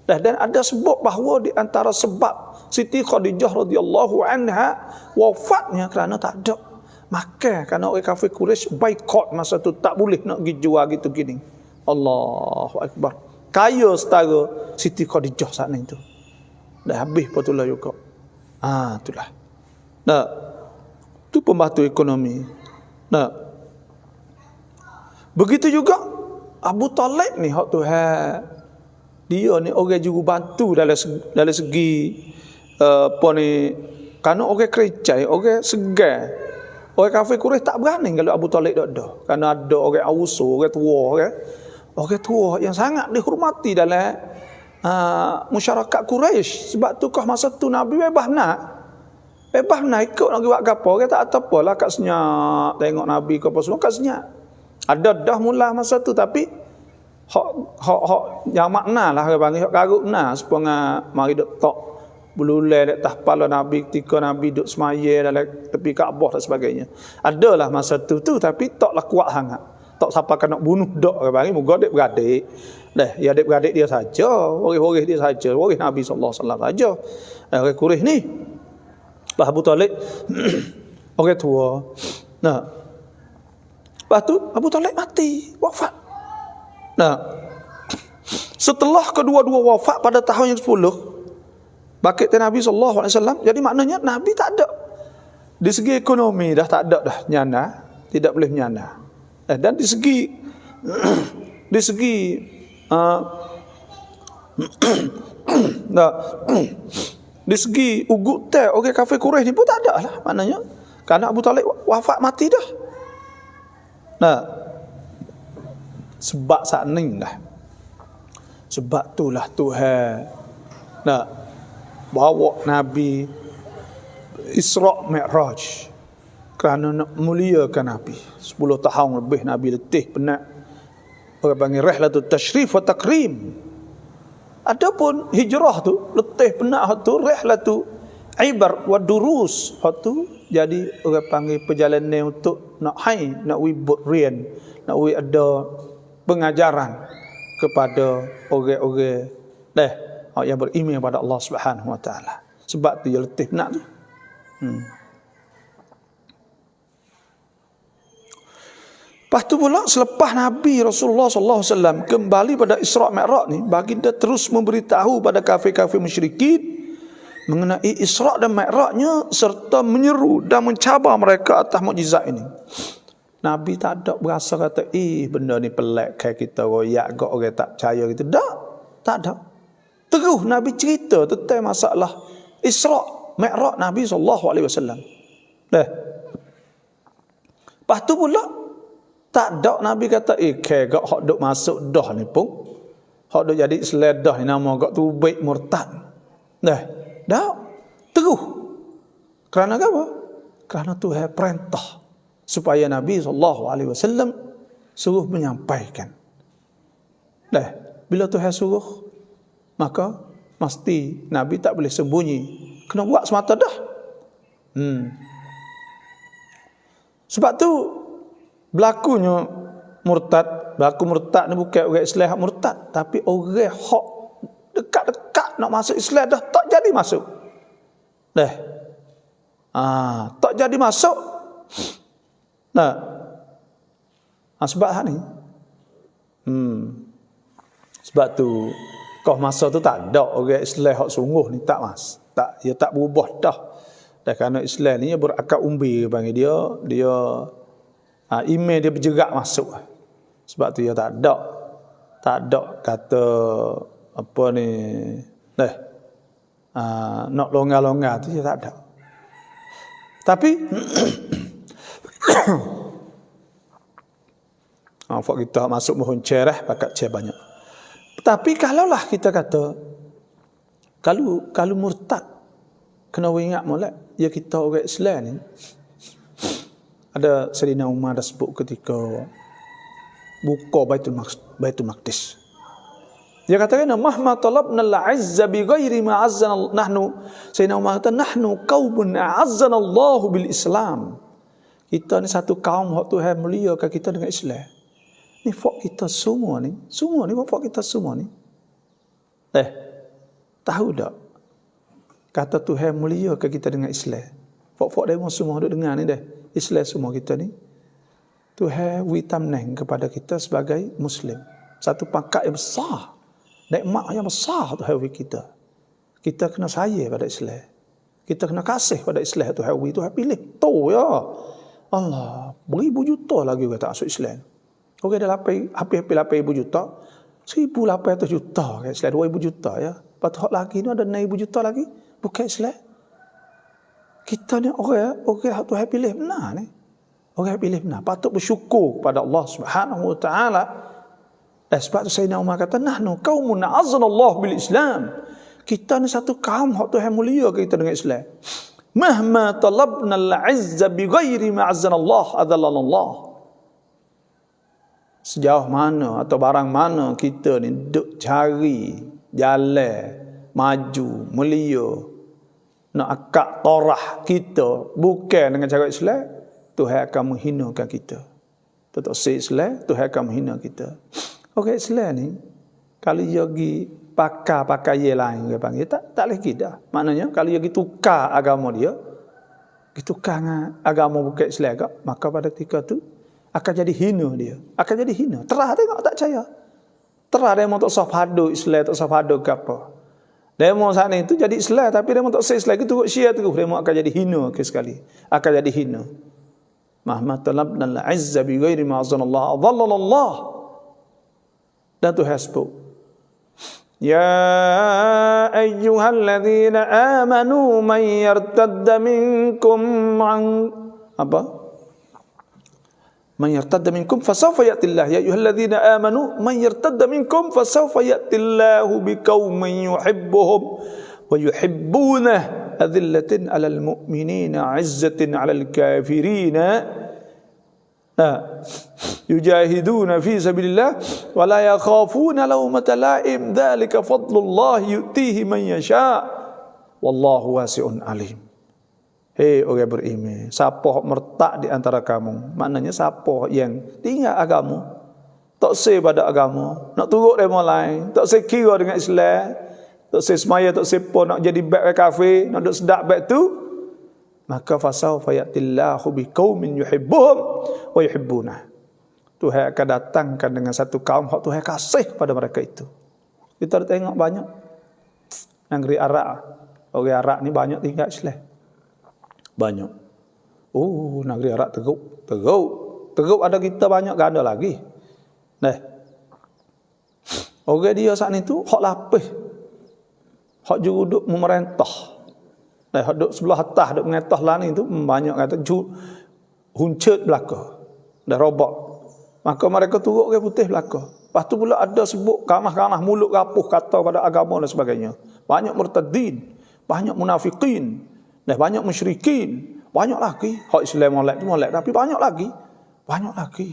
Dan ada sebab bahawa di antara sebab Siti Khadijah radhiyallahu anha wafatnya kerana tak ada makan, kerana orang kafir Quraisy boikot masa tu, tak boleh nak pergi jual gitu gini. Allahu akbar. Kaya setara Siti Khadijah saat ni tu. Dah habis patulah juga. Itulah. Tu pembantu ekonomi. Begitu juga Abu Talib ni hak tu dia ni orang juru bantu dalam segi kerana orang kerecai, orang segar. Orang kafir Quraisy tak berani kalau Abu Talib ada. Kerana ada orang awusu, orang tua yang sangat dihormati dalam masyarakat Quraisy. Sebab tu masa tu Nabi bebas nak ikut nak buat apa. Orang tak tahu apalah kat senyap tengok Nabi ke apa semua kat senyap. Ada dah mula masa tu, tapi hak yang makna lah orang panggil hak karut nah supaya mari duk tok belulai dek atas kepala Nabi ketika Nabi duk semaya dalam tepi Kaabah dan sebagainya. Adalah masa tu tapi taklah kuat sangat. Tak siapa nak bunuh dak orang panggil moga adik-beradik. Ya adik-beradik dia saja, waris dia saja, waris Nabi sallallahu alaihi wasallam saja. Orang Quraisy ni Abu Talib orang tua. Lepas tu Abu Talib mati, wafat. Setelah kedua-dua wafat pada tahun yang 10 bakit Nabi sallallahu alaihi wasallam, jadi maknanya Nabi tak ada di segi ekonomi, dah tak ada dah nyana, tidak boleh nyana. Dan di segi di segi ugut teh orang kafir Quraisy ni pun tak ada lah, maknanya kerana Abu Talib wafat mati dah. Sebab saat ni lah, sebab itulah Tuhan bawa Nabi Isra' Mi'raj kerana nak muliakan Nabi. 10 tahun lebih Nabi letih penat. Orang panggil rihlatul tashrif wa takrim. Adapun hijrah tu letih penat tu rihlatul ibar wa durus. Tu jadi orang panggil perjalanan untuk nak wibut rian, nak ada pengajaran kepada orang-orang yang beriman kepada Allah Subhanahu Wa Taala. Sebab tu dia letih penat tu. Lepas tu pula selepas Nabi Rasulullah sallallahu alaihi wasallam kembali pada Isra' Mi'raj ni, baginda terus memberitahu pada kafir-kafir musyrikin mengenai Isra' dan Mi'rajnya serta menyeru dan mencabar mereka atas mukjizat ini. Nabi tak ada berasa kata, benda ni pelik kayak kita royak gak orang tak percaya gitu. Tak ada. Terus Nabi cerita tentang masalah Isra' Mi'raj Nabi SAW. Lepas tu pula tak ada Nabi kata gak hok duk masuk dah ni pun. Hok duk jadi seledah ni nama gak tu baik murtad. Dah. Terus. Kerana apa? Kerana Tuhan perintah supaya Nabi SAW suruh menyampaikan. Bila Tuhan suruh, maka mesti Nabi tak boleh sembunyi. Kena buat semata dah. Sebab tu berlakunya berlaku murtad ni bukan orang Islam hak murtad, tapi orang hak dekat-dekat nak masuk Islam dah tak jadi masuk. Tak jadi masuk. Sebab hak ni. Sebab tu kau masa tu tak ada orang Islam hak sungguh ni dia tak berubah dah. Dan kerana Islam ni berakal umbi panggil dia iman dia bergerak masuk. Sebab tu dia tak ada kata apa ni nak longgar-longgar tu dia tak ada. Tapi Fak kita masuk mohon cerah pakat cer banyak. Tapi kalaulah kita kata kalau murtad kena ingat molek ya kita orang Islam ni. Ada Sayyidina Umar dah sebut ketika buka Baitul Maqdis. Dia katakan mahma talabna al-'izza bi ghairi ma 'azzana nahnu. Sayyidina Umar kata nahnu qaumun a'azzana Allah bil Islam. Kita ni satu kaum hak Tuhan muliakan kita dengan Islam. Ni fak kita semua ni fak kita semua ni. Tahu tak? Kata Tuhan muliakan kita dengan Islam. Fak demo semua duk dengar ni dah. Islam semua kita ni. Tuhan beri tamneng kepada kita sebagai Muslim. Satu pangkat yang besar. Nikmat yang besar Tuhan beri kita. Kita kena sayang pada Islam. Kita kena kasih pada Islam Tuhan beri. Tuhan pilih. Tu ya. Allah. Beribu juta lagi orang tak masuk Islam. Orang dah hampir 8,000 juta. 1,800 juta kan Islam. 2,000 juta ya. Lepas tu lagi ni ada 6,000 juta lagi. Bukan Islam. Kita ni orang Tuhan pilih benar ni. Orang pilih benar. Patut bersyukur kepada Allah Subhanahu Wa Taala. Sebab tu Sayyidina Umar kata, nahnu qaumun a'azzanallahu bil Islam. Kita ni satu kaum hak Tuhan mulia kita dengan Islam. Mahma talabna al-'izza bi ghairi ma 'azzanallahu adallallah. Sejauh mana atau barang mana kita ni duk cari jalan maju mulia nak akak torah kita bukan dengan cara Islam, Tuhan akan menghinakan kita. Tetap Islam, Tuhan akan menghina kita. Orang Islam ni kalau dia pergi pakai ye lain dia panggil tak lagi dah. Maknanya kalau dia pergi tukar agama dia, tukar dengan agama bukan Islam agak, maka pada ketika tu akan jadi hina dia. Akan jadi hina. Terah tengok tak percaya. Terah dia mau tak sah padu Islam, tak sah padu ke apa. Demo sana itu jadi Islam tapi demo tak sah Islam itu turut Syiah terus demo akan jadi hina ke sekali. Akan jadi hina. Mahma talabna al-'izza bi ghairi ma 'azzanallah adallallah. Dan Tuhan sebut, ya ayyuhalladzina amanu man yartadda minkum an apa? Man yartadda minkum fasawfa ya'tillah. Ya ayyuhalladzina amanu man yartadda minkum fasawfa ya'tillahu biqaumin yuhibbuhum wa yuhibbunah adillatin 'alal mu'minina 'izzatin 'alal kafirina yujahiduna fi sabilillah wa la yakhafuna lawmata la'im dzalika fadlullah yu'tihi man yasha wallahu wasi'un alim. Hei orang beriman, siapa mertak di antara kamu, maknanya siapa yang tinggal agama, tak say pada agama, nak turut demo lain, tak say kira dengan Islam, tak say semaya, tak say pun nak jadi baik kafir, nak duk sedap baik tu, maka fasawfa ya'tillahu biqaumin yuhibbuhum wa yuhibbunah. Tuhan akan datangkan dengan satu kaum hak Tuhan kasih pada mereka itu. Kita tengok banyak negeri Arab. Orang Arab ni banyak tinggal Islam. Banyak. Oh, negeri Arab teruk. Teruk ada kita banyak ganda lagi. Nah, orang dia saat ni tu hak lapis. Hak juruduk memerintah. Nah, hak duk sebelah atas duk mengetah lah ni tu banyak kata huncut belaka. Dah robak. Maka mereka turut orang putih belaka. Lepas tu pula ada sebut kamah-kamah mulut rapuh kata pada agama dan sebagainya. Banyak murtadin, banyak munafikin, banyak musyrikin, banyak lagi. Hak Islam molek tapi banyak lagi. Banyak lagi.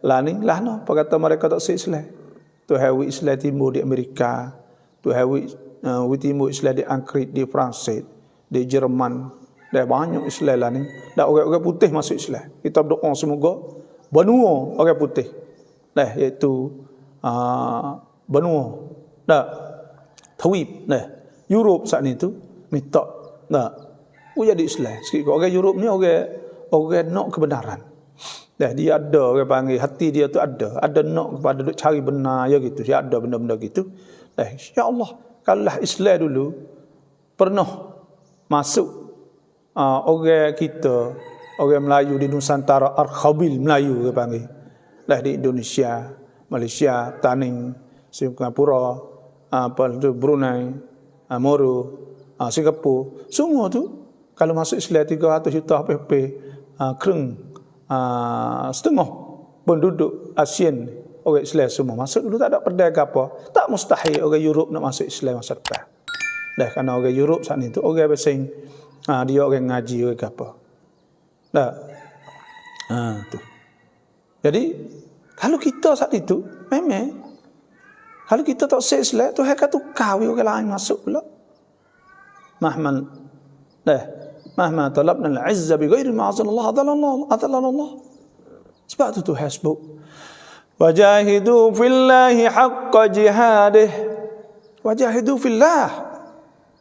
Lah ni kata mereka tak sik Islam. Tu hawi Islam timur di Amerika, tu hawi timur Islam di Angkrit, di Perancis, di Jerman. Dah banyak Islam lah ni. Dah orang-orang putih masuk Islam. Kita berdoa semoga benua orang putih. Iaitu benua. Tawib. Europe saat ni tu minta jadi Islam. Sikit orang Europe ni orang nak kebenaran. Dia ada orang panggil hati dia tu ada nak kepada duk cari benar ya gitu. Dia ada benda-benda gitu. Insya-Allah kalau Islam dulu pernah masuk orang kita, orang Melayu di Nusantara, Ar-Khabil Melayu orang panggil. Di Indonesia, Malaysia, Taning, Singapura, Brunei, Moro, Singapura. Semua tu kalau masuk Islam 300 juta PP, setengah penduduk ASEAN orang Islam semua masuk dulu, tak ada perdagangan apa. Tak mustahil orang Europe nak masuk Islam masa depan. Kerana orang Europe saat ni tu orang bersaing, dia orang ngaji orang apa. Tu. Jadi kalau kita saat itu memang kalau kita tak sek Islam tu hak tukar orang lain masuk pula. Mahma talabna al-'izza bighairi ma azalla Allah. Sebab tu Tuhan sebut wajahidu fillahi haqqa jihadih. Wajahidu fillah.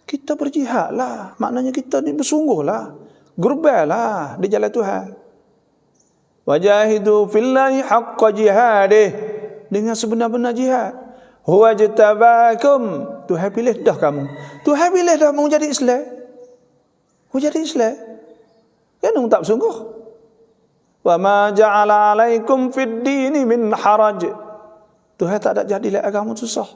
Kita berjihadlah. Maknanya kita ni bersungguhlah. Gerbailah di jalan Tuhan. Wajahidu fillahi haqqa jihadih. Dengan sebenar-benar jihad. Huwa jtabakum. Tuhan pilih dah kamu. Tuhan pilih dah mau jadi Islam. Mau jadi Islam. Kan tak bersungguh. Wa ma ja'ala 'alaikum fid dini min haraj. Tuhan tak ada jadilah agama susah.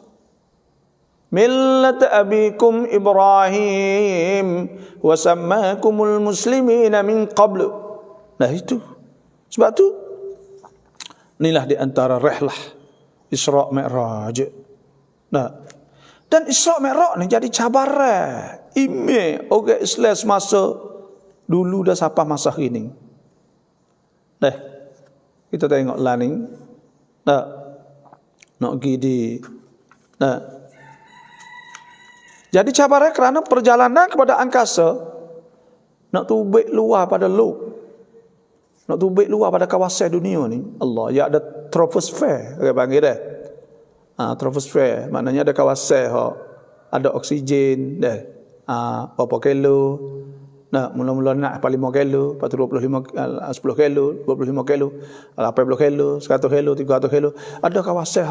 Millat abikum Ibrahim wa sammakumul muslimina min qablu. Itu. Sebab tu inilah di antara rihlah Isra' Mi'raj. Dan Isra' Mi'raj ni jadi cabaran ime orang Islam semasa dulu dah sampai masa kini. Kita tengok lah ni. Nak pergi di jadi cabaran kerana perjalanan kepada angkasa nak tubik luar pada loop. Nak tubik luar pada kawasan dunia ni. Allah, ya ada troposfer, orang panggil dah. Troposfer maknanya ada kawasan ada oksigen dah. Berapa kilo. Mula-mula nak 5 kilo, lepas tu 25 10 kilo, 25 kilo, 80 kilo, 100 kilo, 300 kilo. Ada kawasan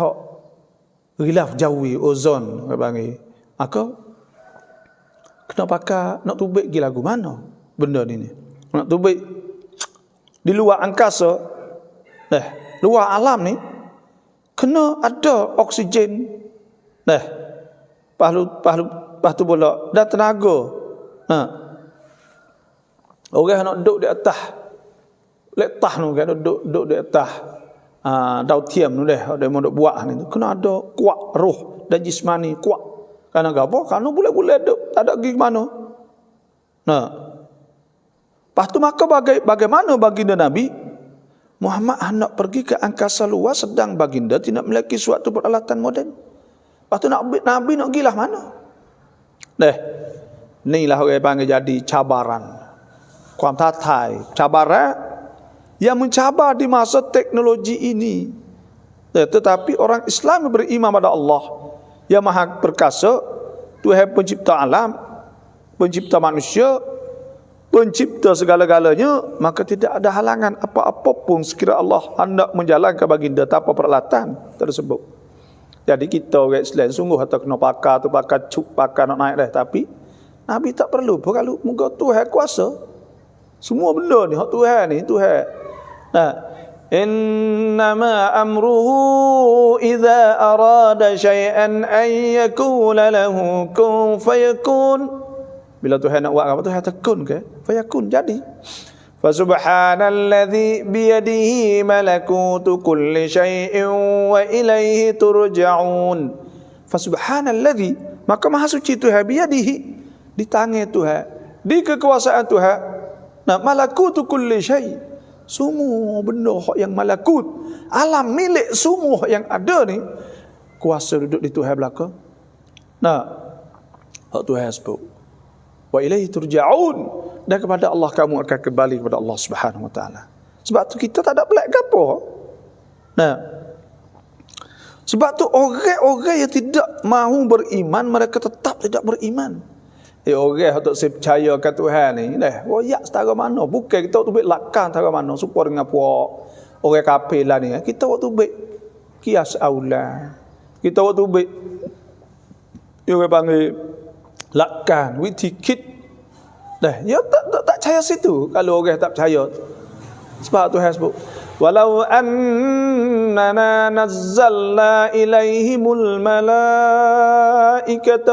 rilaf jawi, ozon, orang panggil. Maka kena pakai nak tubik pergi lagu mana benda ni. Nak tubik di luar angkasa, luar alam ni kena ada oksigen. Lepas tu pula dah tenaga. Orang nak duduk di atas letah tu kan, duduk di atas dau tiam tu dia mau duk buat ni tu kena ada kuat roh dan jismani kuat. Karena apa? Karena boleh-boleh duduk tak ada pergi ke mana. Lepas tu maka bagaimana baginda Nabi Muhammad hendak pergi ke angkasa luar sedang baginda tidak memiliki suatu peralatan moden. Lepas tu Nabi nak pergi lah mana? Inilah orang panggil jadi cabaran. Kuam tatai, cabaran yang mencabar di masa teknologi ini. Tetapi orang Islam beriman pada Allah yang Maha Perkasa, Tuhan pencipta alam, pencipta manusia, pencipta segala-galanya, maka tidak ada halangan apa-apa pun sekira Allah hendak menjalankan baginda tanpa peralatan tersebut. Jadi kita orang Islam sungguh atau kena pakar tu pakar cuk pakar nak naik dah, tapi Nabi tak perlu. Kalau moga Tuhan kuasa semua benda ni, hak Tuhan ni, Tuhan Nah, innama amruhu idza arada syai'an ay yakula lahu kun fayakun. Bila Tuhan nak buat apa, Tuhan tekun ke? Fayakun, jadi. Fa subhanalladzi biyadihi malakutu kulli syai'in wa ilaihi turja'un. Fa subhanalladzi, maka maha suci Tuhan, biyadihi, di tangan Tuhan, di kekuasaan Tuhan. Nah, malakutu kulli syai', semua benda yang malakut, alam milik semua yang ada ni, kuasa duduk di Tuhan belaka. Nah, hak Tuhan sebut, wa ilaihi turja'un, dan kepada Allah kamu akan kembali, kepada Allah Subhanahu wa taala. Sebab tu kita tak ada belak gapo. Nah, sebab tu orang-orang yang tidak mahu beriman, mereka tetap tidak beriman. Orang yang tak percaya ke Tuhan ni, royak setara mana? Bukan kita waktu baik lakang setara mana, supaya dengan puak orang kafir lah ni. Kita waktu baik kias aula. Kita waktu baik, orang panggil lakang, with ticket. Ya tak percaya situ kalau orang tak percaya. Sebab Tuhan sebut, walau annana nazzalna ilaihimul malaikata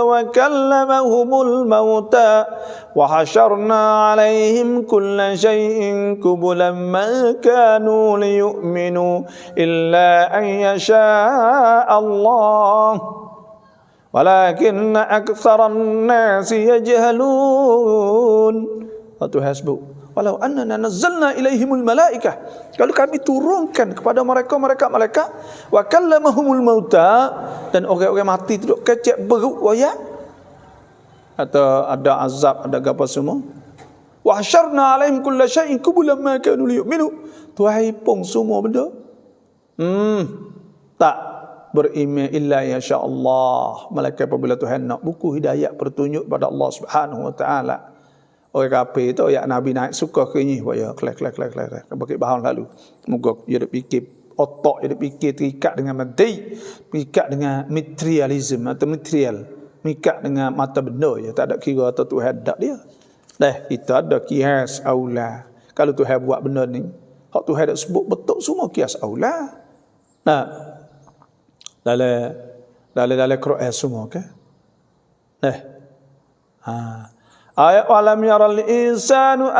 wa kallamahumul mauta wa hasyarna alaihim kulla syai'in qubulan ma kanu liyu'minu illa an yasha Allah walakinna aktsaran nasi yajhalun. Tuhan sebut, walau annana nazzalna ilaihimul malaikah, kalau kami turunkan kepada mereka malaikat, wa kallamahumul mauta, dan orang-orang mati duduk kecek beruk royak, atau ada azab, ada apa semua. Wa hasyarna alaihim kulla syai'in qubulan ma kanu liyu'minu, Tuhan hipung semua benda. Tak beriman illa ya Allah. Malaikat apabila Tuhan nak buku hidayah, petunjuk pada Allah Subhanahu wa taala. Orang kafir tu ayat Nabi naik suka ke ni, ya kelak bagi bahan lalu. Moga dia dak fikir otak, dia dak fikir terikat dengan mati, terikat dengan materialism atau material, terikat dengan mata benda, ya tak ada kira atau Tuhan dak dia. Kita ada kias aula. Kalau Tuhan buat benda ni, hak Tuhan dak sebut betul semua kias aula. Nah, dalam Quran semua ke? Awalam yaral insanu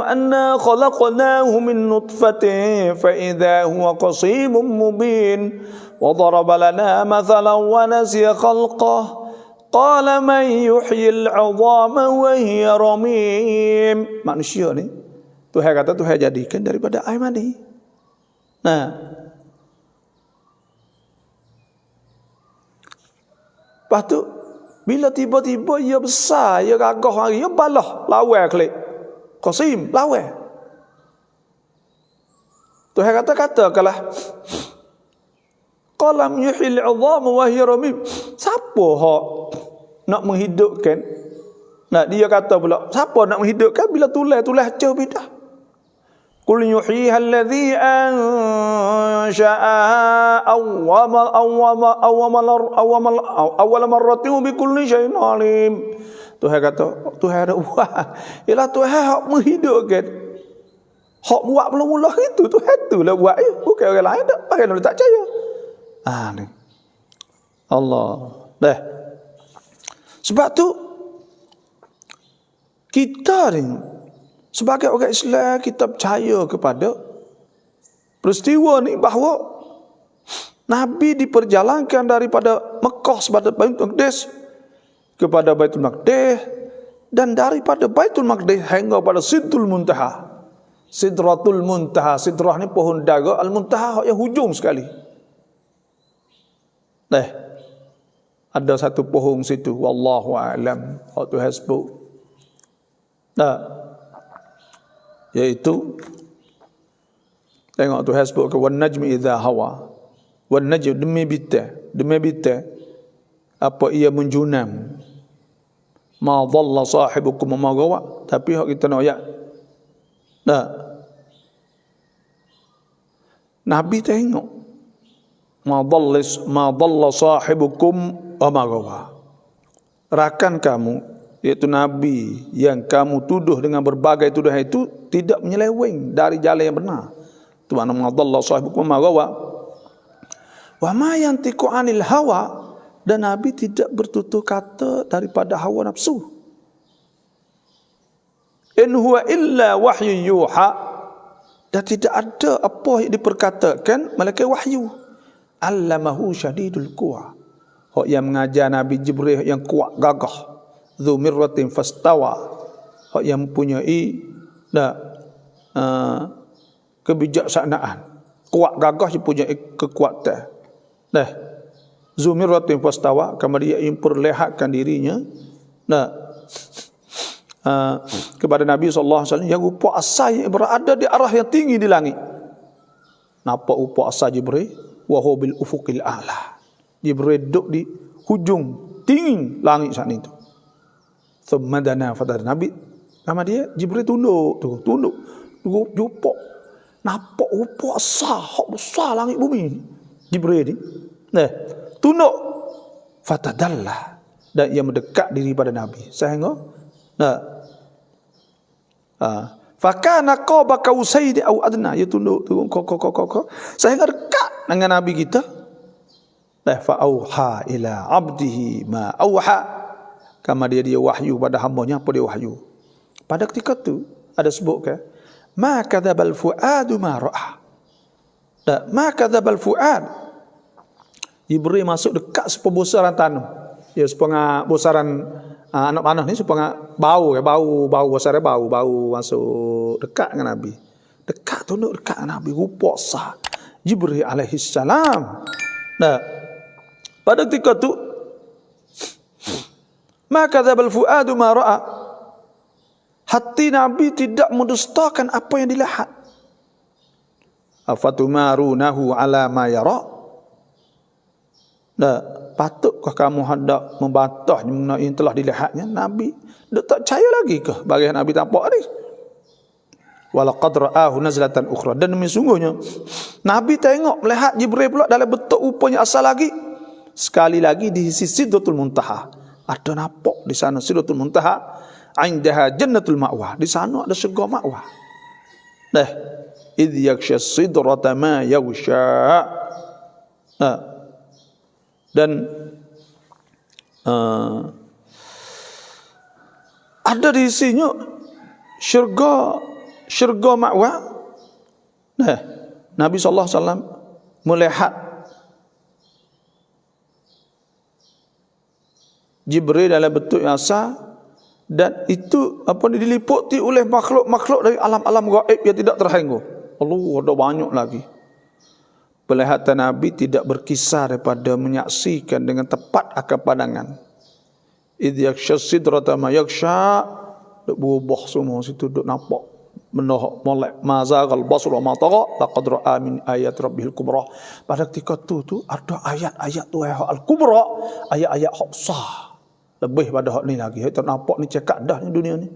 anna khalaqnahu min nutfatin fa idza huwa qasimun mubin wa daraba lana mathalan wa nasiya khalqah qala man yuhyil 'idhama wa hiya ramim. Manusia ni Tuhan kata Tuhan jadikan daripada air mani. Nah, lepas tu bila tiba-tiba ia besar, ia gagah hari, ia balah lawan klik. Qasim lawan. Tuhan katakanlah qalam yuhil 'idhama wa hiya ramim. Siapa hak nak menghidupkan? Nah, dia kata pula, siapa nak menghidupkan bila tulah jauh bidah. Qul yuhyiha alladhi ansha'aha awwala marratin bi kulli syai'in alim. Tuhan kata, Tuhan ada buat, ialah Tuhan hak menghidupkan. Hak buat mula-mula itu Tuhan itulah buat, bukan orang lain tak. Pakai nak tak percaya. Ni Allah. Sebab tu kita ni sebagai orang Islam, kita percaya kepada peristiwa ni bahawa Nabi diperjalankan daripada Mekah kepada Baitul Maqdis kepada Baitul Maqdis, dan daripada Baitul Maqdis hingga pada Sidratul Muntaha. Sidratul Muntaha, Sidrah ni pohon daga, Al-Muntaha yang hujung sekali. Ada satu pohon situ, wallahu a'lam, waktu hasbu. Iaitu tengok Tuhan sebut ke wan najmi idza hawa, wan najm demi bita apa ia menjunam, ma dhalla sahibukum ma gawa. Tapi hak kita nak ayat Nabi tengok ma dhalla sahibukum ma gawa, rakan kamu iaitu Nabi yang kamu tuduh dengan berbagai tuduhan itu tidak menyeleweng dari jalan yang benar. Tu mana Allah sahibukum magawa. Wa ma yantiqu 'anil hawa, dan Nabi tidak bertutur kata daripada hawa nafsu. In huwa illa wahyu yuha, dan tidak ada apa yang diperkatakan malaikat wahyu. Allamahu syadidul quwa, hak yang mengajar Nabi Jibril yang kuat gagah. Dzu mirratin fastawa, hak yang mempunyai kebijaksanaan, kuat gagah, dia punya kekuatan. Dzu mirratin fastawa, kemudian dia memperlihatkan dirinya kepada Nabi SAW yang rupa asal yang berada di arah yang tinggi di langit. Nampak rupa asal Jibril, wa huwa bil ufuqil a'la. Jibril duduk di hujung tinggi langit saat itu. Thumma dana fadar Nabi, nama dia Jibril tunduk jumpa, nampak rupa asal hak besar langit bumi Jibril ni. Tunduk, fatadalla, dan ia mendekat diri pada Nabi sehingga fakana qaba kausaini au adna, ia tunduk sehingga dekat dengan Nabi kita. Fa auha ila abdihi ma auha, kama dia wahyu pada hamba-Nya apa dia wahyu. Pada ketika tu ada sebutkan ma kadzabal fuadu ma ra'a. Ma kadzabal fuad, Jibril masuk dekat sepebusaran tanah. Ya sepengah busaran anak panah ni sepengah bau besar bau masuk dekat dengan Nabi. Dekat tunduk dekat dengan Nabi, rupa sah Jibril alaihi salam. Pada ketika tu maka dzabal fuadu ma ra'a, hati Nabi tidak mendustakan apa yang dilihat. Afatumarunahu ala ma yara, patutkah kamu hendak membantahnya mengenai yang telah dilihatnya? Nabi tak percaya lagi ke bagi Nabi tampak ni? Walaqad ra'ahu nazlatan ukhra, dan demi sungguhnya Nabi tengok melihat Jibril pula dalam bentuk rupanya asal lagi, sekali lagi di sisi Sidratul Muntaha. Ada nampak di sana Sidratul Muntaha, indaha jannatul ma'wa, di sana ada syurga ma'wa. Idh yaksha sidrata ma yaghsha. Dan ada di sisinya syurga ma'wa. Nabi SAW melihat Jibril dalam bentuk yang asal, dan itu diliputi oleh makhluk-makhluk dari alam-alam gaib yang tidak terhingga. Allah, ada banyak lagi. Penglihatan Nabi tidak berkisar daripada menyaksikan dengan tepat akan pandangan. Idh yaksha sidrata ma yaksha, duk berubah semua situ, duk nampak menohok molek mazagal basar wa mataqa laqad ra'a min ayat rabbihil kubra. Pada ketika tu ada ayat-ayat Tuhan al-kubra, ayat-ayat hak besar, lebih pada hak ni lagi. Hak ternampak ni cekak dah ni dunia ni.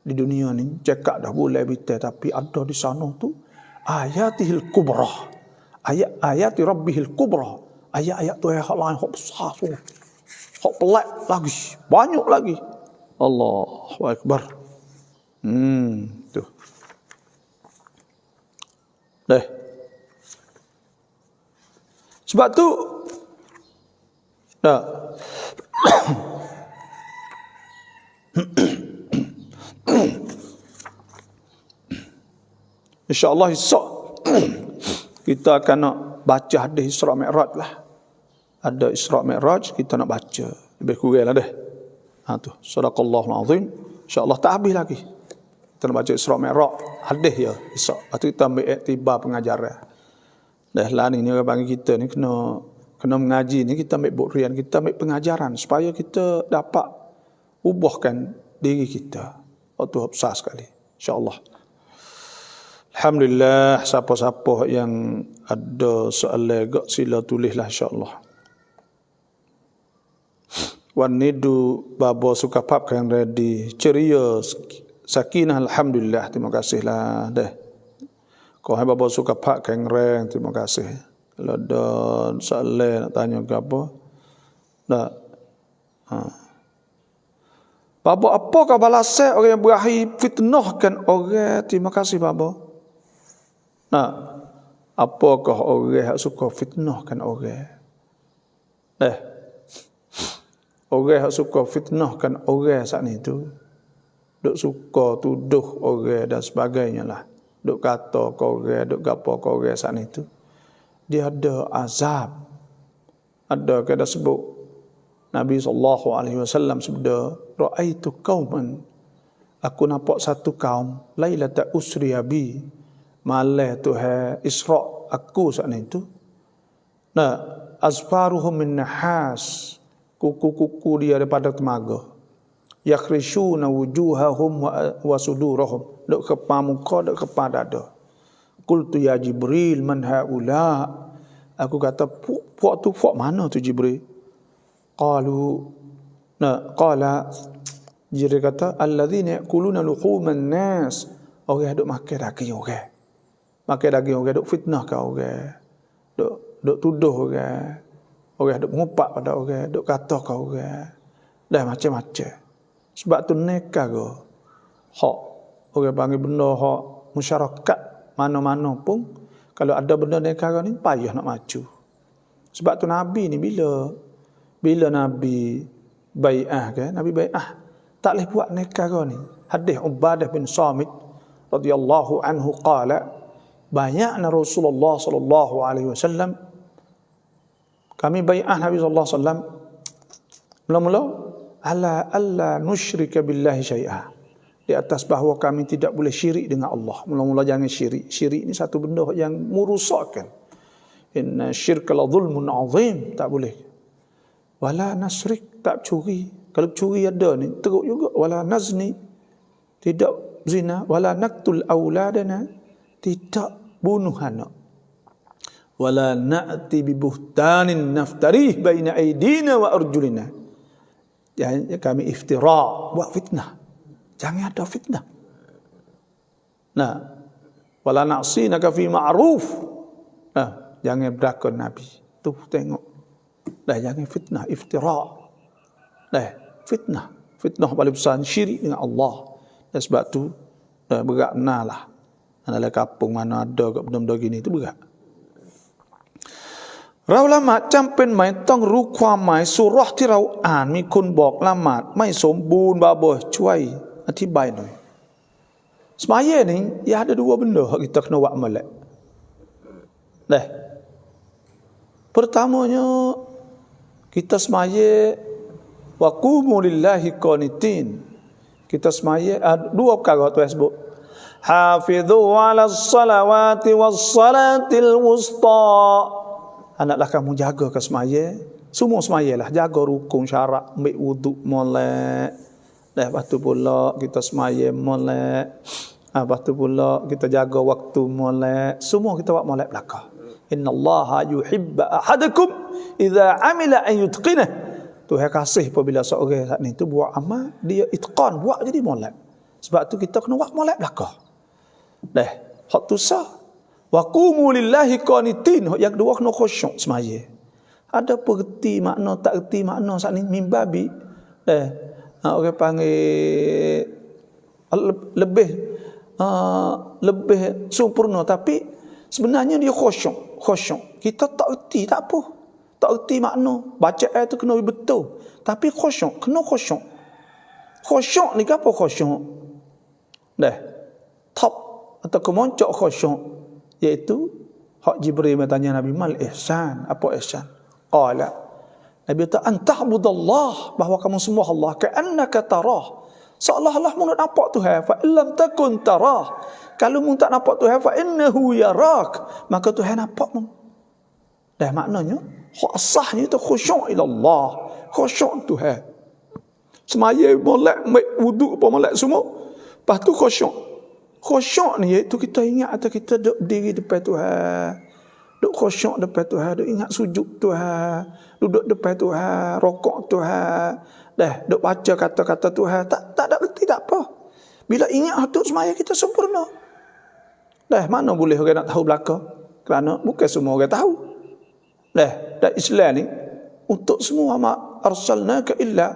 Di dunia ni cekak dah boleh bitai, tapi ada di sana tu ayatihil kubra, ayat rabbihil kubra, ayat-ayat Tuhan hak lain hak besar semua. Hak pelik lagi, banyak lagi. Allahu akbar. Tu. Sebab tu InsyaAllah esok kita akan nak baca hadis Isra Mi'raj lah. Ada Isra Mi'raj kita nak baca. Lebih kurang lah deh. Tu, sadaqallahul azim. InsyaAllah tak habis lagi. Kita nak baca Isra Mi'raj hadis ya esok. Lepas tu kita ambil iktibar pengajaran. Dah lah ni orang bagi kita ni kena mengaji ni, kita ambil bukrian, kita ambil pengajaran supaya kita dapat ubahkan diri kita. Waktu besar sekali. InsyaAllah. Alhamdulillah, siapa-siapa yang ada soalan gak sila tulislah insya-Allah. Wan nidu babo suka pap yang ready ceria sakinah, alhamdulillah, terima kasihlah dah. Kau hai babo suka pak yang reng, terima kasih. Kalau ada soalan nak tanya ke apa? Dah. Bapa apakah balasan orang yang berakhir fitnahkan orang? Terima kasih bapa. Nah, apakah orang yang suka fitnahkan orang? Orang yang suka fitnahkan orang saat itu, duk suka tuduh orang dan sebagainya lah. Duk kata ke orang, duk gapo ke orang saat itu. Dia ada azab. Ada kata sebut Nabi SAW sabda, ra'aitu qauman, aku nampak satu kaum, lailata usriya bi, malam Tuhan Isra aku saat itu. Nah, azfaruhum min nahas, kuku-kuku dia daripada temaga. Yakhrishuna wujuhahum wa sudurahum, duk kepa muka, duk kepa dada. Qultu ya Jibril man haula, aku kata puak tu puak mana tu Jibril? Qala Jibril kata alladzina yaquluna luhuman nas, orang duk makan daging orang. Makan daging orang, duk fitnah ke orang. Duk tuduh orang. Orang duk mengupak pada orang, duk kata ke orang. Dah macam-macam. Sebab tu neka ke hak orang panggil benda hak masyarakat mana-mana pun, kalau ada benda neka ni payah nak maju. Sebab tu Nabi ni bila Nabi bai'ah kan, Nabi bai'ah tak boleh buat nikah ni. Hadis Ubadah bin Samit radhiyallahu anhu qala, bai'ana Rasulullah sallallahu alaihi wasallam, kami bai'ah Nabi sallallahu alaihi wasallam mula-mula ala alla nusyrika billahi syai'a, di atas bahawa kami tidak boleh syirik dengan Allah. Mula-mula jangan syirik. Syirik ni satu benda yang merosakkan. Inna syirka la zulmun azim, tak boleh. Wala nasrik, tak curi. Kalau curi ada ni teruk juga. Wala nazni, tidak zina. Wala naktul auladana, tidak bunuh anak. Wala na'ti bi buhtanin naftarih baina aidina wa arjulina. Jangan kami iftira, buat fitnah. Jangan ada fitnah. Nah, wala na'sinaka fi ma'ruf. Nah, jangan berlakon Nabi. Tu tengok. Dah jangan fitnah, iftira. Dah fitnah. Fitnah paling besar syirik dengan Allah. Dan sebab tu berat benar. Dalam kampung mana ada kat benda-benda gini tu berat. Rau lamat jำเป็นไหมต้องรู้ความหมายสุเราะห์ที่เราอ่านมีคนบอกละหมาดไม่สมบูรณ์บาบ่ช่วยอธิบายหน่อย Semaya ni ya ada dua benda kita kena buat molek. Dah. Pertamanya kita semaya wa qumu lillahi qanitin. Kita semaya dua perkara tu sebut. Hafizu 'alas salawati was salatil wusta. Hendaklah kamu jaga ke semaya. Semua semayalah, jaga rukun syarat, ambil wuduk molek. Dah lepas tu pula kita semaya molek. Lepas tu pula kita jaga waktu molek. Semua kita buat molek belaka. Innallaha yuhibba ahadakum idza amila an yutqinah. Tuhan kasih apabila seorang saat ni tu buat amal, dia itqan, buat jadi molek. Sebab tu kita kena buat molek belaka. Dah, hak tu sah. Wa qumu lillahi qanitin. Hak yang kedua kena khusyuk semaya. Ada pengerti makna tak erti makna saat ni mimbabi. Dah, orang panggil lebih sempurna, tapi sebenarnya dia khusyuk. Kita tak erti, tak apa. Tak erti makna. Baca ayat tu kena betul. Tapi khusyuk, kena khusyuk. Khusyuk ni apa khusyuk? Dah. Top atau kemoncok khusyuk, iaitu hak Jibril bertanya Nabi mal ihsan. Apa ihsan? Qala, Nabi kata anta'budallah, bahawa kamu sembah Allah ka'annaka tarah. Seolah-olah mu nak nampak Tuhan. Fa illam takun tarah. Kalau mu tak nampak Tuhan, fa innahu yarak. Maka Tuhan nampak mu. Dah maknanya, hak sahnya itu khusyuk ila Allah. Khusyuk Tuhan. Semaya molek, wuduk apa molek semua. Lepas tu khusyuk. Khusyuk ni iaitu kita ingat atau kita duduk berdiri depan Tuhan. Duduk khusyuk depan Tuhan. Duduk ingat sujud Tuhan. Duduk depan Tuhan. Rokok Tuhan. Dah, duk baca kata-kata Tuhan, tak ada erti, tak apa. Bila ingat hak semaya kita sempurna. Dah, mana boleh orang nak tahu belaka? Kerana bukan semua orang tahu. Dah, dan Islam ni untuk semua ma arsalnaka illa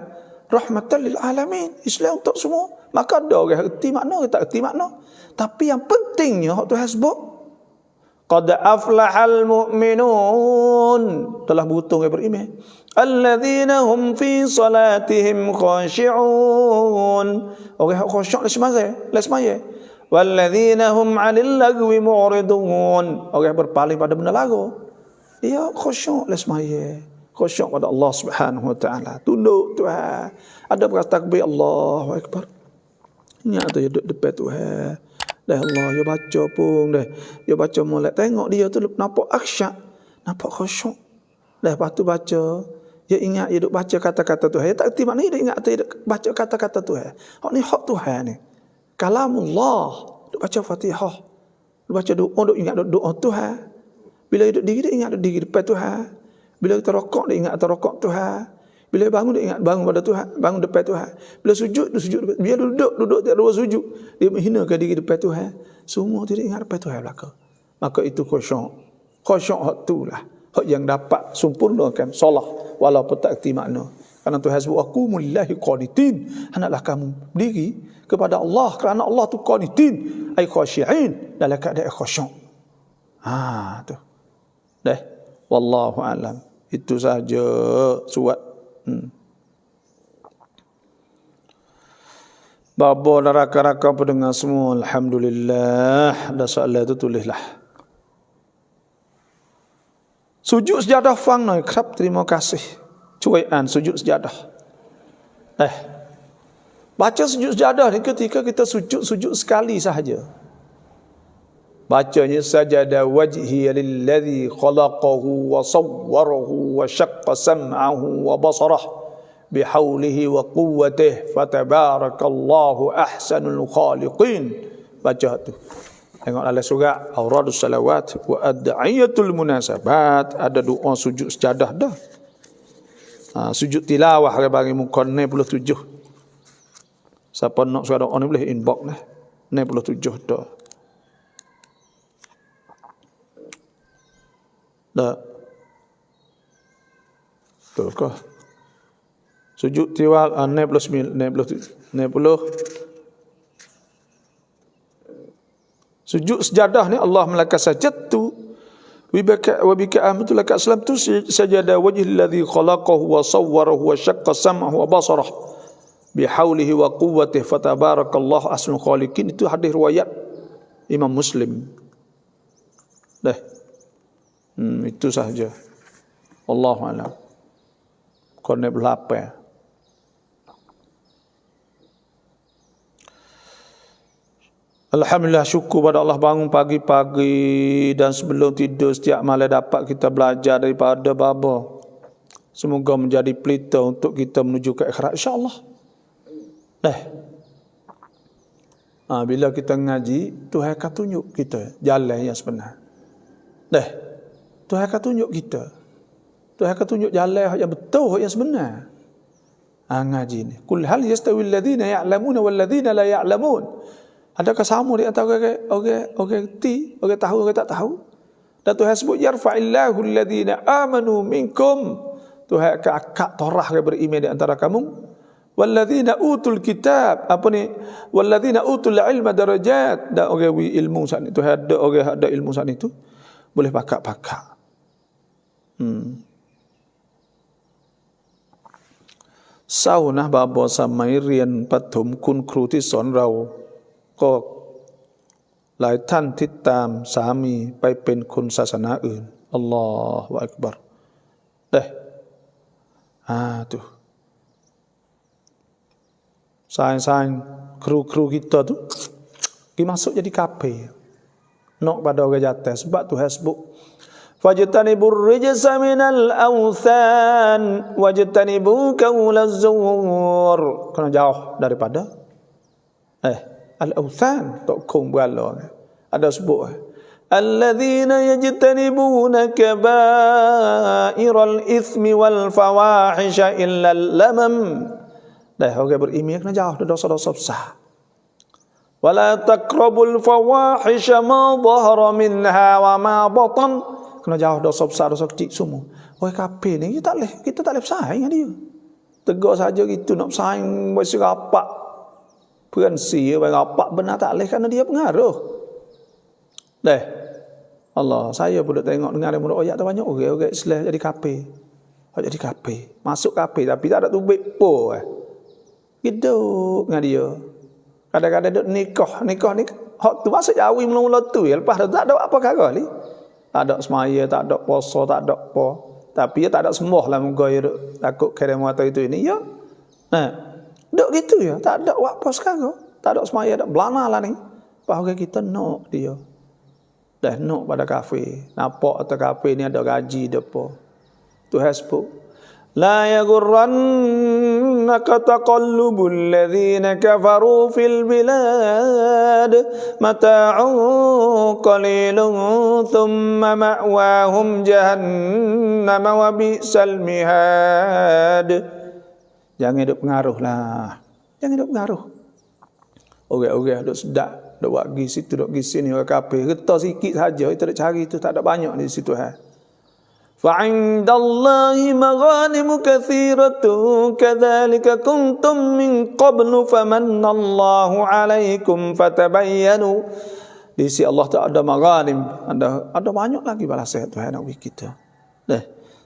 rahmatan lil alamin. Islam untuk semua. Maka ada orang erti makna, orang tak erti makna. Tapi yang pentingnya hak Tuhan sebut, qad aflahal mu'minun, telah beruntung yang beriman, alladzina hum fi salatihim khashi'un, orang yang khusyuk les semaya, walladzina hum 'anil lagwi mu'ridun, orang yang berpaling pada benda lagu, dia khusyuk les semaya, khusyuk pada Allah Subhanahu wa taala, tunduk Tuhan, ada bertakbir Allahu akbar, ingat tu duduk depan Tuhan. Dah Allah, dia baca pun dah. Dia baca molek, tengok dia tu nampak aksyak, nampak khusyuk. Dah lepas tu baca, dia ingat dia duk baca kata-kata Tuhan. Dia tak erti maknanya, dia ingat dia duk baca kata-kata Tuhan. Hak ni hak Tuhan ni. Kalamullah, duk baca Fatihah. Duk baca doa, duk ingat doa Tuhan. Bila dia duduk diri, dia ingat duduk diri depan Tuhan. Bila kita rokok, dia ingat rokok Tuhan. Bila bangun, dia ingat bangun pada Tuhan, bangun depan Tuhan. Bila sujud, dia sujud depan. Bila duduk tak dua sujud, dia menghinakan diri depan Tuhan. Semua dia ingat depan Tuhan belaka. Maka itu khusyuk. Khusyuk hak tu lah, hak yang dapat sempurnakan solat walaupun tak erti makna. Karena Tuhan sebut aqumul lillahi qanitin, hendaklah kamu berdiri kepada Allah kerana Allah tu qanitin, ai khasyi'in, dalam keadaan khusyuk. Tu. Dah. Wallahu alam. Itu saja surat. Babo neraka-neraka pendengar semua, alhamdulillah. Ada soalan tu tulislah. Sujud sejadah fang noi kerap, terima kasih. Cuaian sujud sejadah. Baca sujud sejadah ni ketika kita sujud sekali sahaja. Bacanya sajada wajhi lilladzi khalaqahu wa sawwarahu wa syaqqa sam'ahu wa basarahu bihaulihi wa quwwatihi fatabarakallahu ahsanul khaliqin. Baca tu. Tengok dalam surah Auradus Salawat wa ad'iyatul munasabat, ada doa sujud sejadah dah. Sujud tilawah bagi muka 97. Siapa nak surah doa ni boleh inbox dah. 97 dah. Betul kah? Sujud tiwal 90. Sujud sejadah ni Allah melakukan sajadtu wa bika amtu laka aslam tu sajada wajhil ladzi khalaqahu wa sawwarahu wa syaqqa sam'ahu wa basarahu bihaulihi wa quwwatihi fatabarakallahu ahsanul khaliqin. Itu hadis riwayat Imam Muslim. Itu sahaja. Wallahu a'lam. Korne berapa? Alhamdulillah, syukur pada Allah bangun pagi-pagi dan sebelum tidur setiap malam dapat kita belajar daripada baba. Semoga menjadi pelita untuk kita menuju ke akhirat insya-Allah. Bila kita ngaji, Tuhan akan tunjuk kita jalan yang sebenar. Tuhan akan tunjuk kita. Tuhan akan tunjuk jalan yang betul, yang sebenar. Ngaji ni. Kul hal yastawi alladhina ya'lamuna wal ladhina la ya'lamun. Adakah sama di antara orang reti, orang tahu, orang tak tahu? Dan Tuhan sebut yarfa'illahu alladhina amanu minkum. Tuhan akan akak torah yang beriman di antara kamu. Walladzina utul kitab, walladzina utul ilma darajat. Dan orang ilmu saat itu, ada orang ada ilmu saat itu boleh pakak-pakak. Sau nah babo samai rian patum kunครูที่สอนเราก็หลายท่านที่ตามสามีไปเป็นคนศาสนาอื่นอัลลอฮฺอักบัรtu sayang kru kita tu kita masuk jadi kafir nak pada orang jatuh sebab tu hasbuk fajtanibur rijsa minal awthan wajtanibu qaulaz zur, kena jauh daripada al-awthan, tok kong berhala ada sebut alladzina yajtanibuna kaba'iral ithmi wal fawahisha illa lamam. Orang beriman kena jauh dari dosa-dosa besar. Wala taqrabul fawahisha ma dhahara minha wa ma batan. Kena jauh dosa besar, dosa kecil semua. Orang kafir ni kita tak boleh bersaing dengan dia. Tegur saja gitu nak bersaing berserapak. Peransi berapak benar tak boleh kerana dia pengaruh. Allah, saya pun tengok dengar dia ayat tu banyak orang Islam jadi kafir. Jadi kafir. Masuk kafir tapi tak ada tubik po. Hidup dengan dia. Kadang-kadang duk nikah ni hak tu masuk jawi mula-mula tu lepas tu tak ada apa perkara ni. Tak ada semaya, tak ada puasa, tak ada apa. Tapi dia tak ada sembah lah muka dia duk takut kerem atau itu ini ya. Duk gitu ya, tak ada apa sekarang. Tak ada semaya, tak belana lah ni. Bahawa kita nak dia. Dah nak pada kafir. Nampak atau kafir ni ada gaji dia apa. Tu hasbuk. La yaghurrannaka taqallubul ladzina kafaru fil bilad mata'un qalilun thumma ma'wahum jahannam wa bi'sal mihad. Jangan hidup pengaruh lah. Jangan hidup pengaruh. Orang-orang duk sedap, duk buat pergi situ, duk pergi sini orang kafir. Getah sikit saja, kita duk cari tu tak ada banyak di situ fa'indallahi maghanimu kathiratun kadzalika kuntum min qablu famannallahu 'alaikum fatabayyanu. Di sisi Allah tak ada maghanim, ada banyak lagi balasan Tuhan nak bagi kita.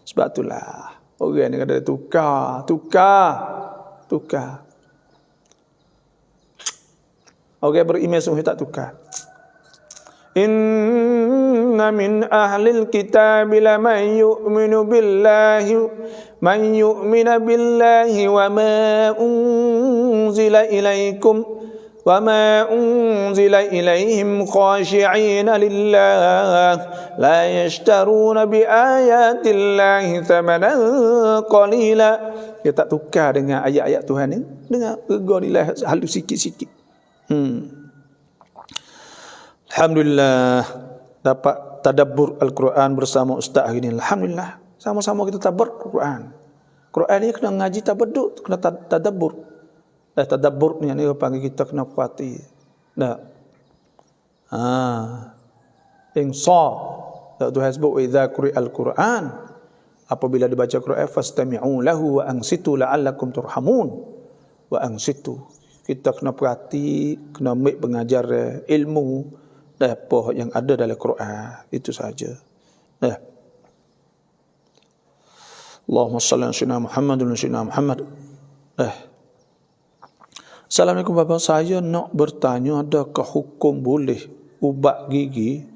Sebab itulah orang ni kata tukar. Orang beriman semua tak tukar. Inna min ahlil kitab laman yu'minu billahi wa ma unzila ilaikum wa ma unzila ilaihim khashi'ina lillah la yashtaruna bi ayatillahi thamanan qalila. Dia tak tukar dengan ayat-ayat Tuhan ni dengan rega nilai halus sikit-sikit. Alhamdulillah dapat tadabbur Al-Quran bersama ustaz hari ni. Alhamdulillah sama-sama kita tadabbur Al-Quran. Quran ni kena ngaji tabadduk, kena tadabbur. Tadabbur ni yang panggil kita kena kuati. Insaf. Tuhan sebut idza quri'al Quran, apabila dibaca Quran fastami'u lahu wa ansitu la'allakum turhamun. Wa ansitu. Kita kena perhati, kena ambil pengajar ilmu apa yang ada dalam Quran. Itu saja. Allahumma salli ala sayyidina Muhammad wa sayyidina Muhammad. Assalamualaikum Bapak, saya nak bertanya, adakah hukum boleh ubat gigi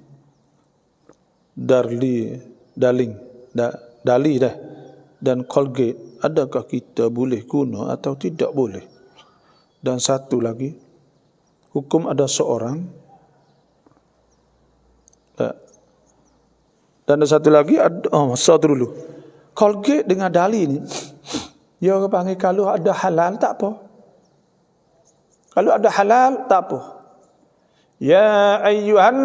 dali dan Colgate, adakah kita boleh guna atau tidak boleh? Dan satu lagi, hukum ada seorang dan ada satu lagi satu dulu. Colgate dengan dali ni, dia orang panggil kalau ada halal tak apa. Kalau ada halal tak apa. Ya ayyuhan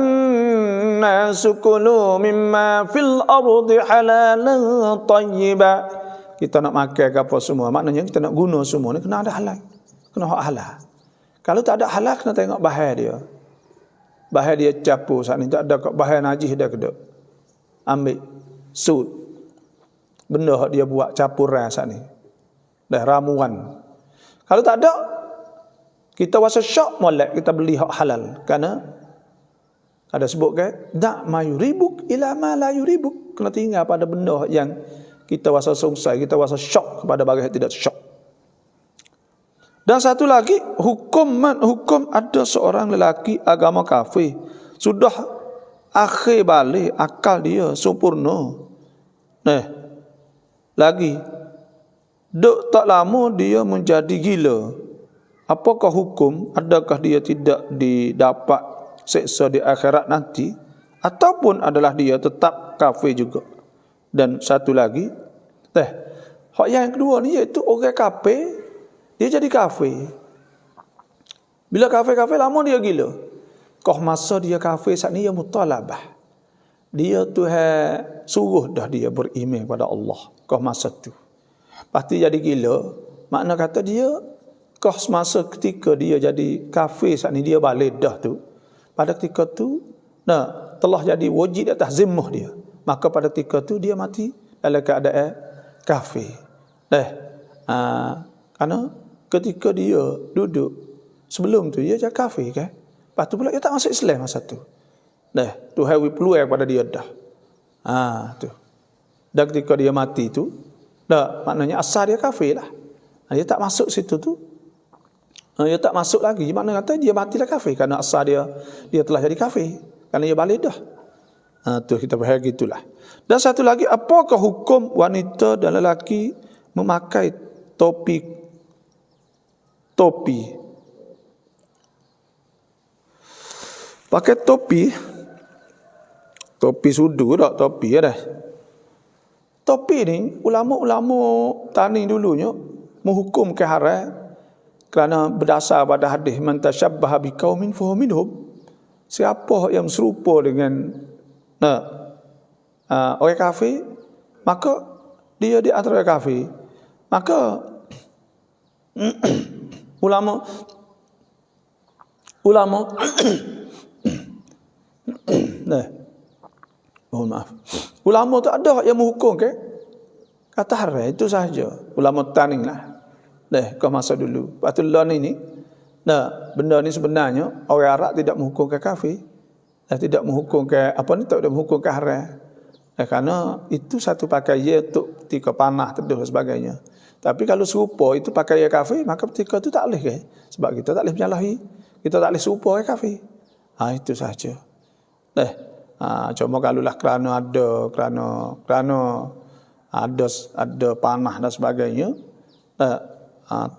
nasu kulu mimma fil ardi halalan tayyiba. Kita nak makan ke apa semua, maknanya kita nak guna semua ni kena ada halal. Kena hak halal. Kalau tak ada halal, kena tengok bahan dia. Bahan dia capur saat ni. Tak ada bahan najis dia kedok. Ambil sud. Benda hak dia buat campuran saat ni. Dah ramuan. Kalau tak ada, kita wasa syok molek kita beli hak halal. Kerana ada sebut kan, dak ma yuribuk ila ma la yuribuk. Kena tinggal pada benda yang kita wasa sungsai, kita wasa syok kepada barang yang tidak syok. Dan satu lagi, hukum ada seorang lelaki agama kafir, sudah akhir balik akal dia sempurna. Lagi duk tak lama dia menjadi gila. Apakah hukum? Adakah dia tidak didapat seksa di akhirat nanti, ataupun adalah dia tetap kafir juga? Dan satu lagi, hak yang kedua ni iaitu orang kafir dia jadi kafir. Bila kafir-kafir lama dia gila. Kau masa dia kafir saat ni dia mutalabah. Dia Tuhan suruh dah dia beriman pada Allah. Kau masa tu. Pasti jadi gila. Makna kata dia kau semasa ketika dia jadi kafir saat ni dia balik dah tu. Pada ketika tu telah jadi wajib atas zimmah dia. Maka pada ketika tu dia mati dalam keadaan kafir. Kerana ketika dia duduk sebelum tu dia jadi kafir kan. Lepas tu pula dia tak masuk Islam masa tu. Tu hawi peluang pada dia dah. Tu. Dan ketika dia mati tu, maknanya asal dia kafir lah. Dia tak masuk situ tu. Dia tak masuk lagi. Maknanya kata dia matilah kafir kerana asal dia telah jadi kafir. Kerana dia balik dah. Tu kita faham gitulah. Dan satu lagi, apakah hukum wanita dan lelaki memakai topi? Pakai topi sudu tak topi dah. Topi ni ulama-ulama tani dulunya menghukum ke haram kerana berdasar pada hadis man tashabbaha biqaumin fahuwa minhum. Siapa yang serupa dengan orang kafir, maka dia di antara orang kafir. Maka ulama mohon maaf. Ulama tak ada yang menghukum ke kata haram, itu sahaja. Ulama taning lah. Kau masa dulu. Lepas tu ni benda ni sebenarnya orang Arab tidak menghukum ke kafir. Tidak menghukum ke tidak menghukum ke haram. Kerana itu satu pakaian untuk ketika panah teduh dan sebagainya. Tapi kalau serupa itu pakaian kafir, maka ketika itu tak boleh ke? Sebab kita tak boleh menyalahi. Kita tak boleh serupa ke kafir. Itu sahaja. Cuma kalaulah kerana ada panah dan sebagainya,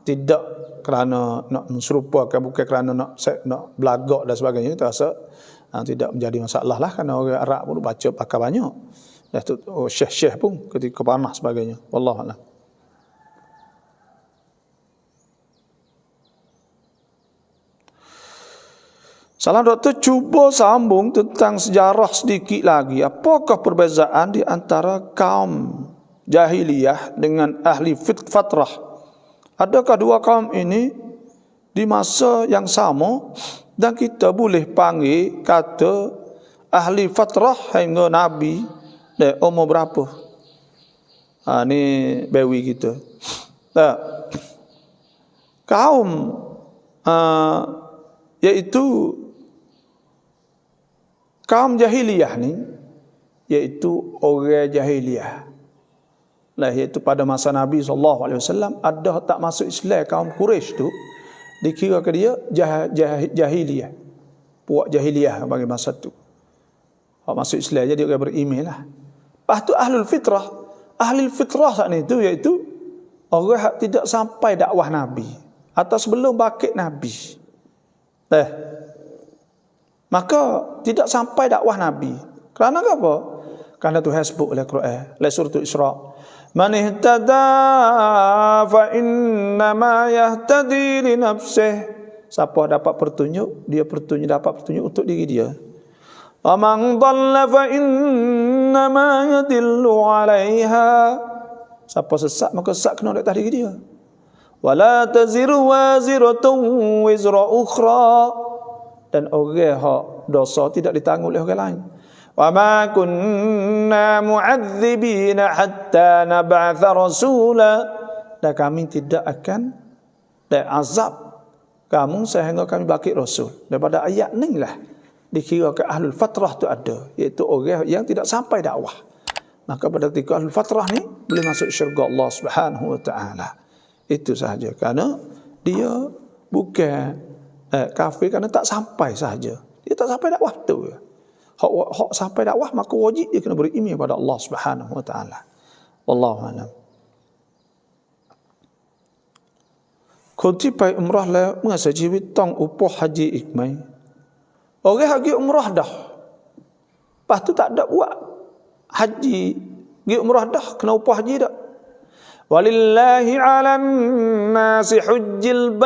tidak kerana nak serupakan, bukan kerana nak belagak dan sebagainya, kita rasa tidak menjadi masalah lah, kerana orang Arab pun baca pakai banyak. Syekh-syekh pun ketika panah sebagainya. Wallahualam. Salah doktor cuba sambung tentang sejarah sedikit lagi. Apakah perbezaan di antara kaum jahiliyah dengan ahli fatrah? Adakah dua kaum ini di masa yang sama dan kita boleh panggil kata ahli fatrah hingga Nabi umur berapa? Ni bewi kita. Kaum iaitu kaum jahiliyah ni, iaitu orang jahiliyah. Iaitu pada masa Nabi SAW ada tak masuk Islam kaum Quraisy tu, dikira ke dia jahiliyah. Puak jahiliyah bagi masa tu. Kalau masuk Islam jadi orang beriman lah. Lepas tu ahlul fitrah. Ahlul fitrah saat ni tu iaitu orang yang tidak sampai dakwah Nabi atau sebelum bangkit Nabi. Maka tidak sampai dakwah Nabi. Kerana apa? Kerana Tuhan sebut oleh Quran, oleh surah Isra. Man ihtada fa innama yahtadi li nafsih. Siapa dapat petunjuk, dia dapat petunjuk untuk diri dia. Wa man dhalla fa innama yadillu 'alaiha. Siapa sesat, maka sesat kena atas diri dia. Wala taziru waziratun wizra ukhra. Dan orang hak dosa tidak ditanggung oleh orang lain. Wa ma kunna mu'adzibina hatta nab'atha rasula. Dan kami tidak akan azab kamu sehingga kami bangkit rasul. Daripada ayat ni lah dikira ke ahlul fatrah tu ada, iaitu orang yang tidak sampai dakwah. Maka pada ketika ahlul fatrah ni boleh masuk syurga Allah Subhanahu wa taala. Itu sahaja, kerana dia bukan kafir kerana tak sampai sahaja. Dia tak sampai dakwah tu. Hak sampai dakwah maka wajib dia kena beriman kepada Allah Subhanahu wa taala. Wallahu a'lam. Kunci pai umrah la masa jiwit tong upah haji ikmai. Orang haji umrah dah. Lepas tu tak ada buat haji, pergi umrah dah, kena upah haji dah. Walillahi 'alan nasi hajjul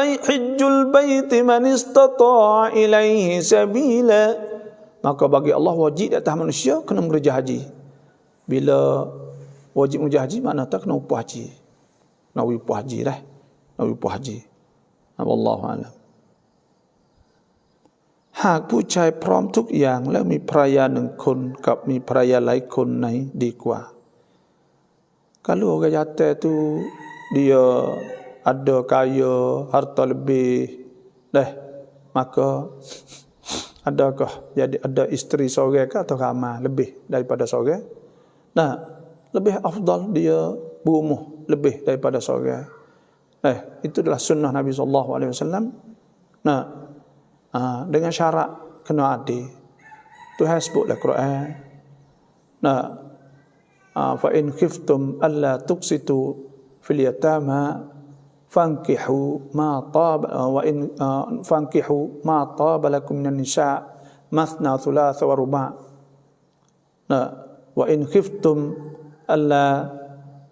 bait man istata'a ilaihi sabila. Maka bagi Allah wajib atas manusia kena mengerja haji. Bila wajib mengerja haji makna tak kena upah haji. Kena upah haji dah. Kena upah haji. Wallahu a'lam. Hakผู้ชายพร้อมทุกอย่างแล้วมีภรรยาหนึ่งคนกับมีภรรยาหลายคนไหนดีกว่า? Kalau orang jatuh tu dia ada kaya, harta lebih, maka adakah jadi ada isteri seorang ke atau ramai lebih daripada seorang? Nah, lebih afdal dia berumur lebih daripada seorang. Itu adalah sunnah Nabi SAW. Nah, dengan syarat kena adil. Tuhan sebutlah Quran. Nah, fa in khiftum alla tuqsitu fil yatama fankihu ma taba lakum minan nisa mathna thulatha wa ruba'. Nah, wa in khiftum alla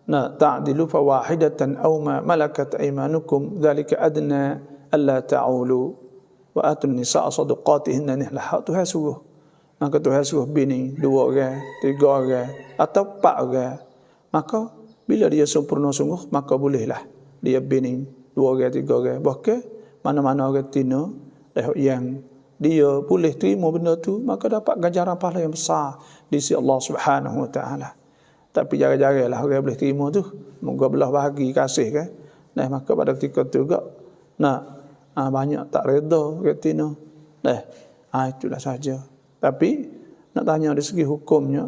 ta'dilu fawahidatan aw ma malakat aymanukum dzalika adna alla ta'ulu wa atun nisaa sadaqatihinna nihlah. Tuhan suruh, maka Tuhan suruh bini 2 orang, 3 orang atau 4 orang, maka bila dia sempurna sungguh, maka bolehlah dia bini 2 orang, 3 orang. Bahkan mana-mana orang tina yang dia boleh terima benda tu, maka dapat ganjaran pahala yang besar di sisi Allah Subhanahu Wa Taala. Tapi jarang-jaranglah orang boleh terima tu, moga belah bahagi kasih kan. Nah, maka pada ketika tu juga banyak tak reda orang tina. Itulah saja. Tapi nak tanya dari segi hukumnya,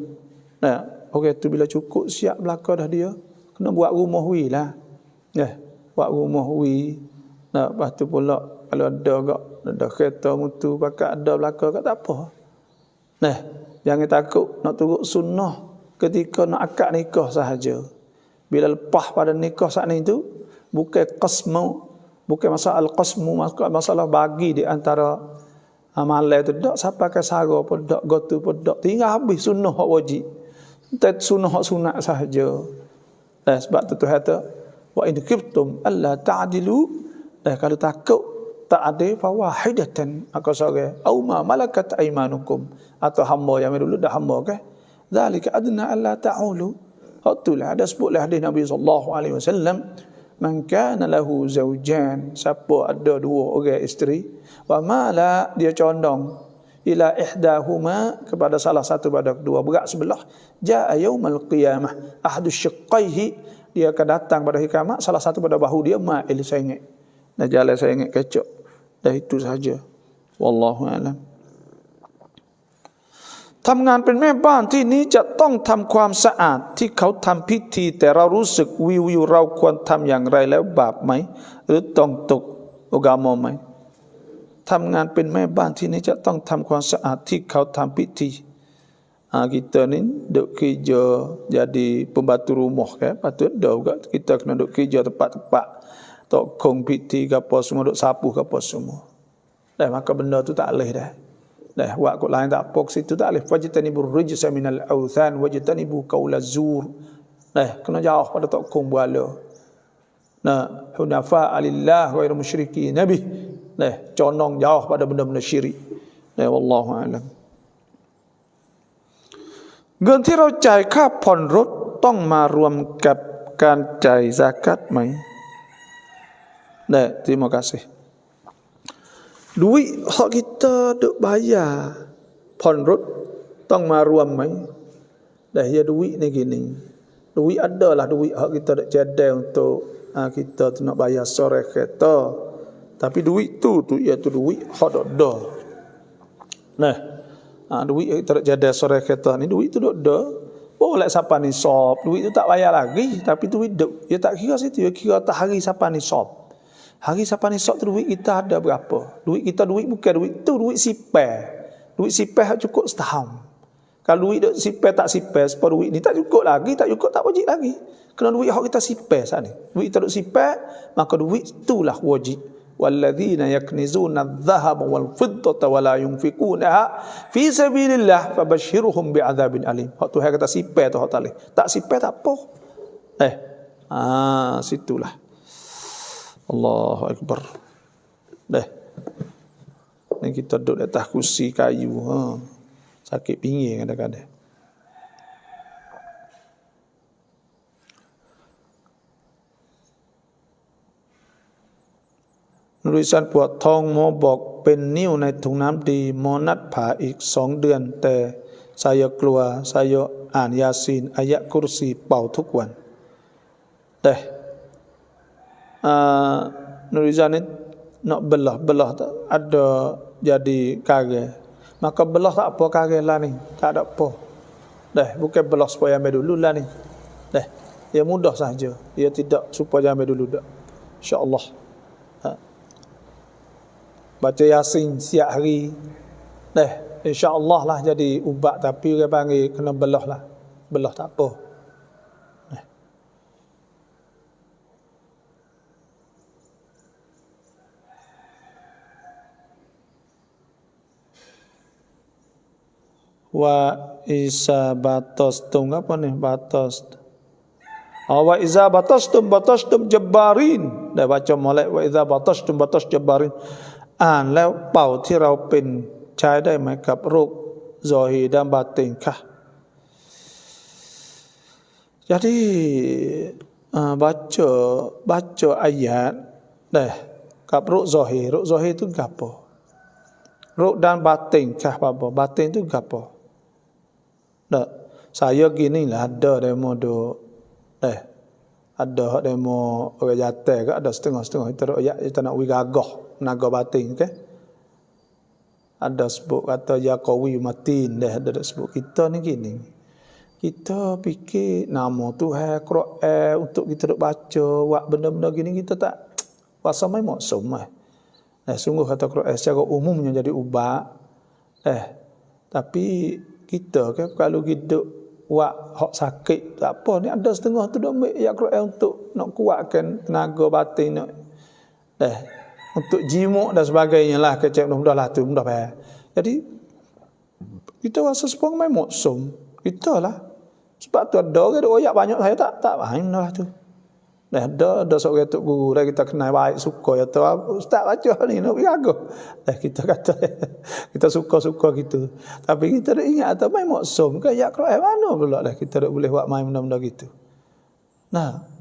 orang tu bila cukup siap belaka dah dia, kena buat rumah wi lah. Buat rumah wi. Lepas tu pula kalau ada kereta mutu pakai ada belaka kat tak apa. Jangan takut nak turut sunnah ketika nak akad nikah sahaja. Bila lepas pada nikah saat ni tu, bukan masalah al-qasmu, masalah bagi di antara amalan tu dak, siapa ke sara pun dak, gotu pun dak, tinggal habis sunnah hak wajib. Tak sunnah hak sunat sahaja. Sebab tu Tuhan kata, wa in khiftum alla ta'dilu, kalau takut tak adil fawahidatan, maka seorang, au ma malakat aymanukum, atau hamba yang dulu dah hamba ke, zalika adna alla ta'ulu. Itulah ada sebutlah hadis Nabi SAW, man kana lahu zawjan, siapa ada 2 orang isteri, wa mala, dia condong ila ihdahuma, kepada salah satu pada kedua, berat sebelah, jaa yaumal qiyamah ahadu syiqqaihi, dia akan datang pada hari kiamat salah satu pada bahu dia ma'il sengit, jalan sengit kecok. Dah itu saja. Wallahu a'lam. ทำงานเป็นแม่บ้านที่นี้จะต้องทำความสะอาดที่เขาทำพิธีแต่เรารู้สึกวิวอยู่เราควรทำอย่างไรแล้วบาปไหมหรือต้องตกอุกามไหมทำงานเป็นแม่บ้านที่นี้จะต้องทำความสะอาดที่เขาทำพิธี kita ni duk kerja jadi pembantu rumah kan, patut dah juga kita kena duk kerja tempat-tempat tokong piti ke apa semua, duk sapu ke apa semua. Maka benda tu tak boleh dah. Buat kot lain tak apa, situ tak boleh. Wajtanibur rijsa minal authan wajtanibu qaulaz zur. Kena jauh pada tokong buala. Hunafa lillah ghairu musyrikin nabi. Conong jauh pada benda-benda syirik. Wallahu a'lam. เงินที่เราจ่ายค่าผ่อนรถต้องมารวมกับการจ่ายซากัตไหม? Terima kasih. Duit hak kita duk bayarผ่อนรถต้องมารวมไหม? Ya duit ni gini. Duit adalah duit hak kita duk jadah untuk kita tu nak bayar sore kereta. Tapi duit tu iaitu duit hak dak ada. Duit kita duk jadah sore kereta ni, duit tu duk ada. Boleh siapa ni sob, duit tu tak bayar lagi, tapi duit duk. Dia tak kira situ, dia kira tak hari siapa ni sob. Hari siapa ni sok tu duit kita ada berapa? Duit kita duit bukan duit tu, duit sipar. Duit sipar cukup setahun. Kalau duit sipar tak sipar, sepuluh duit ni tak cukup lagi, tak cukup tak wajib lagi. Kerana duit hak kita sipar saat ni. Duit kita duk sipar, maka duit itulah wajib. Walladzina yaknizuna adh-dhahaba wal fiddata wa la yunfiqunaha fi sabilillah fabashshirhum bi'adzabin alim. Hak tu hak kata sipar tu hak tak leh. Tak sipar tak apa. Situlah. Allahu Akbar. Ni kita duduk di atas kursi kayu. Sakit pinggir kadang-kadang. Nulisan ปวดท้องหมอบอกเป็นนิ่วในถุงน้ำดีหมอนัดผ่าอีก2 เดือนแต่ saya keluar saya อ่านยาซีนอายะกุรซีเป่าทุกวัน Nurizan ni nak belah tak ada jadi kare. Maka belah tak apa kare lah ni. Tak ada apa. Dah, bukan belah supaya ambil dulu lah ni. Dah, ia mudah saja. Ia tidak supaya ambil dulu dah. InsyaAllah. Baca Yasin siap hari. Dah, insya-Allah lah jadi ubat, tapi orang panggil kena belah lah. Belah tak apa. Dah. Wa isa batastum, apa ni batas? Wa iza batastum jabbarin. Dah baca molek wa iza batastum jabbarin. อ่านแล้วเป่าที่เราเป็นใช้ได้ไหมกับโรคซอฮีdan batin kah? Jadi baca ayat dahกับโรคซอฮีitu gapo? โรค dan batin kah apa? Batin itu gapo? Dah, saya gini lah ada demo do ada demo orang jatuh ke, ada setengah-setengah itu kita nak wigagah naga batin ke. Ada sebut kata ya qawi matin dah, ada sebut kita ni gini. Kita fikir nama Tuhan Quran untuk kita duk baca, buat benda-benda gini kita tak rasa mai maksum mai. Sungguh kata Quran secara umumnya jadi ubat. Tapi kita ke kalau hidup buat hak sakit tak apa ni, ada setengah tu dah ambil ayat Quran untuk nak kuatkan tenaga batin nak untuk jimuk dan sebagainya lah, kecek mudah-mudah tu mudah faham. Jadi kita rasa sepong mai maksum kita lah, sebab tu ada orang ayat banyak saya tak faham lah tu. Ada seorang tok guru dah kita kenal baik suka ya tu ustaz baca ni nak jaga. Kita kata kita suka-suka gitu. Tapi kita dah ingat atau mai maksum ke ayat Quran mana pula dah kita dah boleh buat main benda-benda gitu. Nah.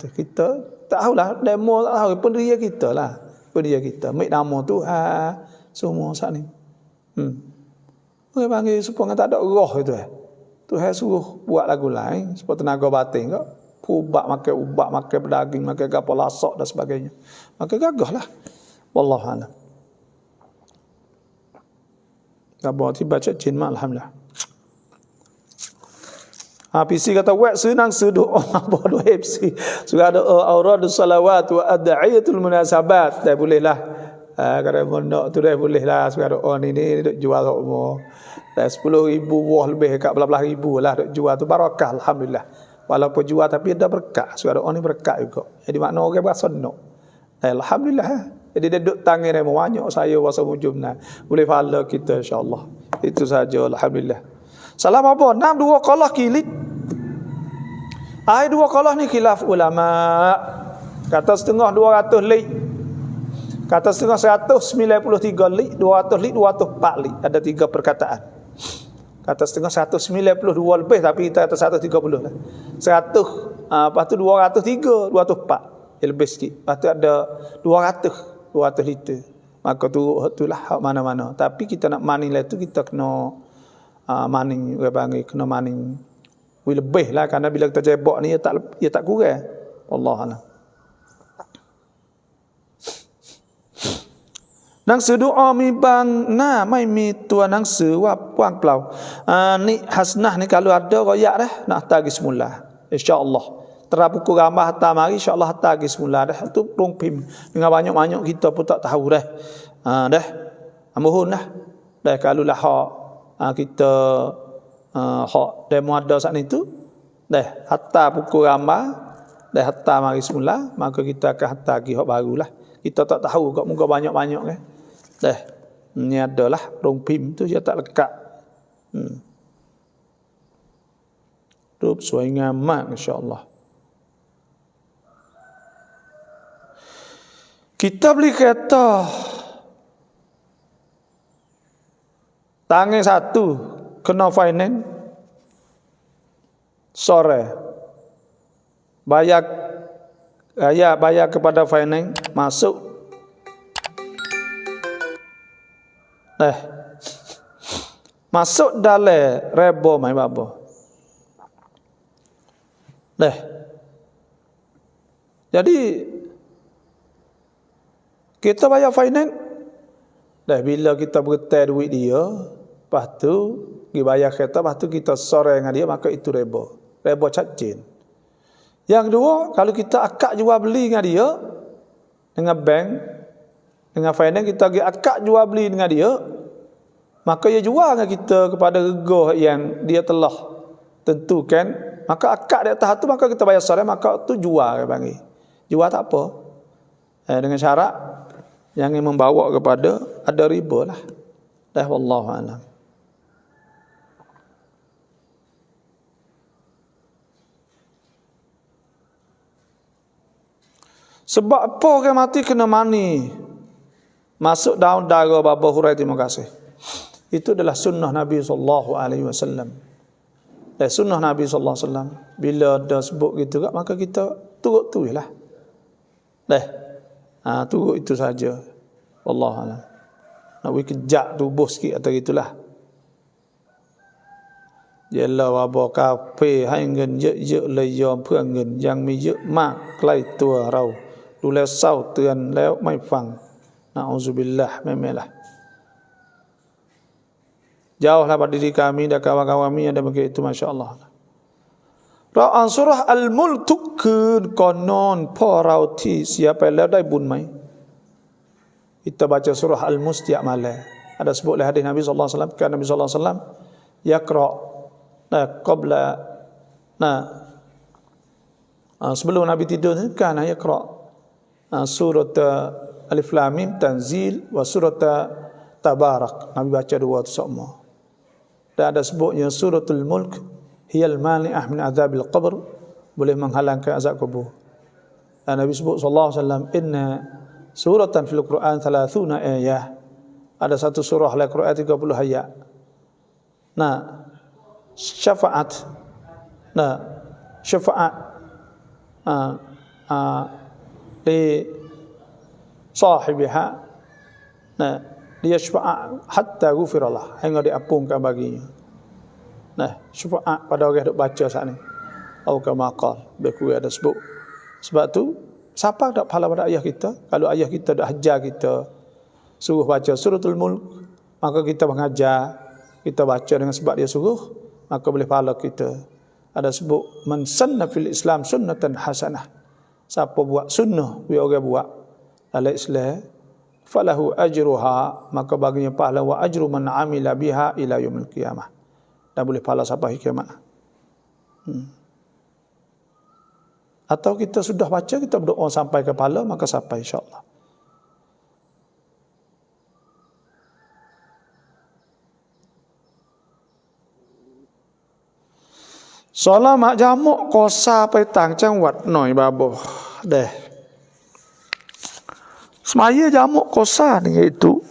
Tu kita tahulah demo tak tahu pendirian kita lah. Pendirian kita ambil nama Tuhan semua saat ni. Orang panggil supaya tak ada roh itu Tuhan suruh buat lagu lain supaya tenaga batin ke. Ubat makan berdaging, makan gapo lasak dan sebagainya. Maka gagahlah. Wallahu a'lam. Gapo ti baca jin mak alhamdulillah. PC kata wak senang doa apa doa FC. Sudah ada auradus salawat wa ad'iyatul munasabat. Dah bolehlah. Kalau mondok tu dah bolehlah sudah doa ni duk jual semua. Dah 10,000 wah lebih kat belah-belah ribu lah duk jual tu barakah alhamdulillah. Walaupun jual tapi ada berkat. Suara orang ni berkat juga. Jadi makna orang berasa nak. Alhamdulillah. Jadi dia duduk tangan dia banyak saya wasa hujum nah. Boleh pahala kita insya-Allah. Itu saja alhamdulillah. Salam apa? 6 2 qalah kilit. Ai 2 qalah ni khilaf ulama. Kata setengah 200 lik. Kata setengah 193 lik, 200 lik, 204 lik. Ada 3 perkataan. Kata setengah 192 lebih tapi kita kata 130 lah. 100 lepas tu 203, 204. Lebih sikit. Lepas tu ada 200 liter. Maka itulah hak mana-mana. Tapi kita nak maning lah tu kita kena maning kena maning lebih lah, kerana bila kita jebak ni ia tak kurang. Wallahualam. Nangสือดุอามีบางหน้าไม่มีตัวหนังสือว่าว่างเปล่านี่ฮัสนะนี่kalau ada royak dah nak hantar pergi semula insyaallah terapukul gambar hantar mari insyaallah hantar pergi semula dah tu rung pim dengan banyak-banyak kita pun tak tahu dah dah mohon dah kalau lah hak kita hak demo ada saat itu dah hantar pukul gambar dah hantar mari semula maka kita akan hantar pergi hak barulah. Kita tak tahu kok muka banyak-banyak kan. Dah. Ni adalah rong pim tu dia tak lekat. Rup suai ngamak insya-Allah. Kita beli kereta tangan satu kena finance sore bayar kepada finance masuk masuk dalam rebo mai babo Jadi kita bayar finance dah bila kita bertai duit dia, lepas tu pergi bayar kereta, lepas tu kita sore dengan dia, maka itu riba. Riba cacin. Yang kedua, kalau kita akad jual beli dengan dia, dengan bank, dengan finance, kita pergi akad jual beli dengan dia, maka dia jual dengan kita kepada regah yang dia telah tentukan, maka akad di atas tu, maka kita bayar sore, maka tu jual dia panggil. Jual tak apa. Dengan syarat yang membawa kepada ada riba lah. Dah wallahu a'lam. Sebab apa orang mati kena mani? Masuk daun darah Bapa Hurairah, terima kasih. Itu adalah sunnah Nabi SAW. Dan sunnah Nabi SAW, bila ada sebut gitu, maka kita turut tu lah. Turut itu saja. Wallahu a'lam. Nak beri kejak tubuh sikit atau gitulah. Jelah wabah kafe hai ngen je le yom phượng ngen yang mi je mak klai tua rau. ดูแล้วเศร้าเตือนแล้วไม่ฟังนะอูซุบิลลาห์แม่ๆล่ะ Jauhlah pada diri kami dan kawan-kawan kami yang ada begitu, masya-Allah. Ra'an surah Al-Mulk ทุกคืนก่อนนอนพ่อเราที่เสียไปแล้วได้บุญไหม Kita baca surah Al-Mulk setiap malam. Ada sebut oleh hadis Nabi sallallahu alaihi wasallam, kan Nabi sallallahu alaihi wasallam yaqra qabla sebelum Nabi tidur kan yaqra surat Alif Lam Mim Tanzil wa surat Tabarak. Nabi baca dua tu semua. Dan ada sebutnya suratul Mulk hiyal mani'ah min azabil qabr, boleh menghalangkan azab kubur. Dan Nabi sebut sallallahu alaihi wasallam inna suratan fil Quran 30 ayat. Ada satu surah Al-Quran 30 ayat. Syafaat li sahibiha dia syafaat hatta ghufirallah, hingga diampunkan baginya. Syafaat pada orang yang baca saat ni. Atau kama qal, berkuih ada sebut. Sebab tu siapa tak pahala pada ayah kita? Kalau ayah kita dah ajar kita suruh baca suratul Mulk, maka kita mengajar, kita baca dengan sebab dia suruh, maka boleh pahala kita. Ada sebut man sanna fil Islam sunnatan hasanah. Siapa buat sunnah, dia orang buat dalam Islam, falahu ajruha, maka baginya pahala, wa ajru man amila biha ila yaumil qiyamah. Dan boleh pahala sampai kiamat. Atau kita sudah baca, kita berdoa sampai ke pahala, maka sampai insya-Allah. Solat mak jamuk ก่อสร้างไปต่างจังหวัดหน่อยบาโบเด้ Semaya jamuk ก่อสร้าง ni iaitu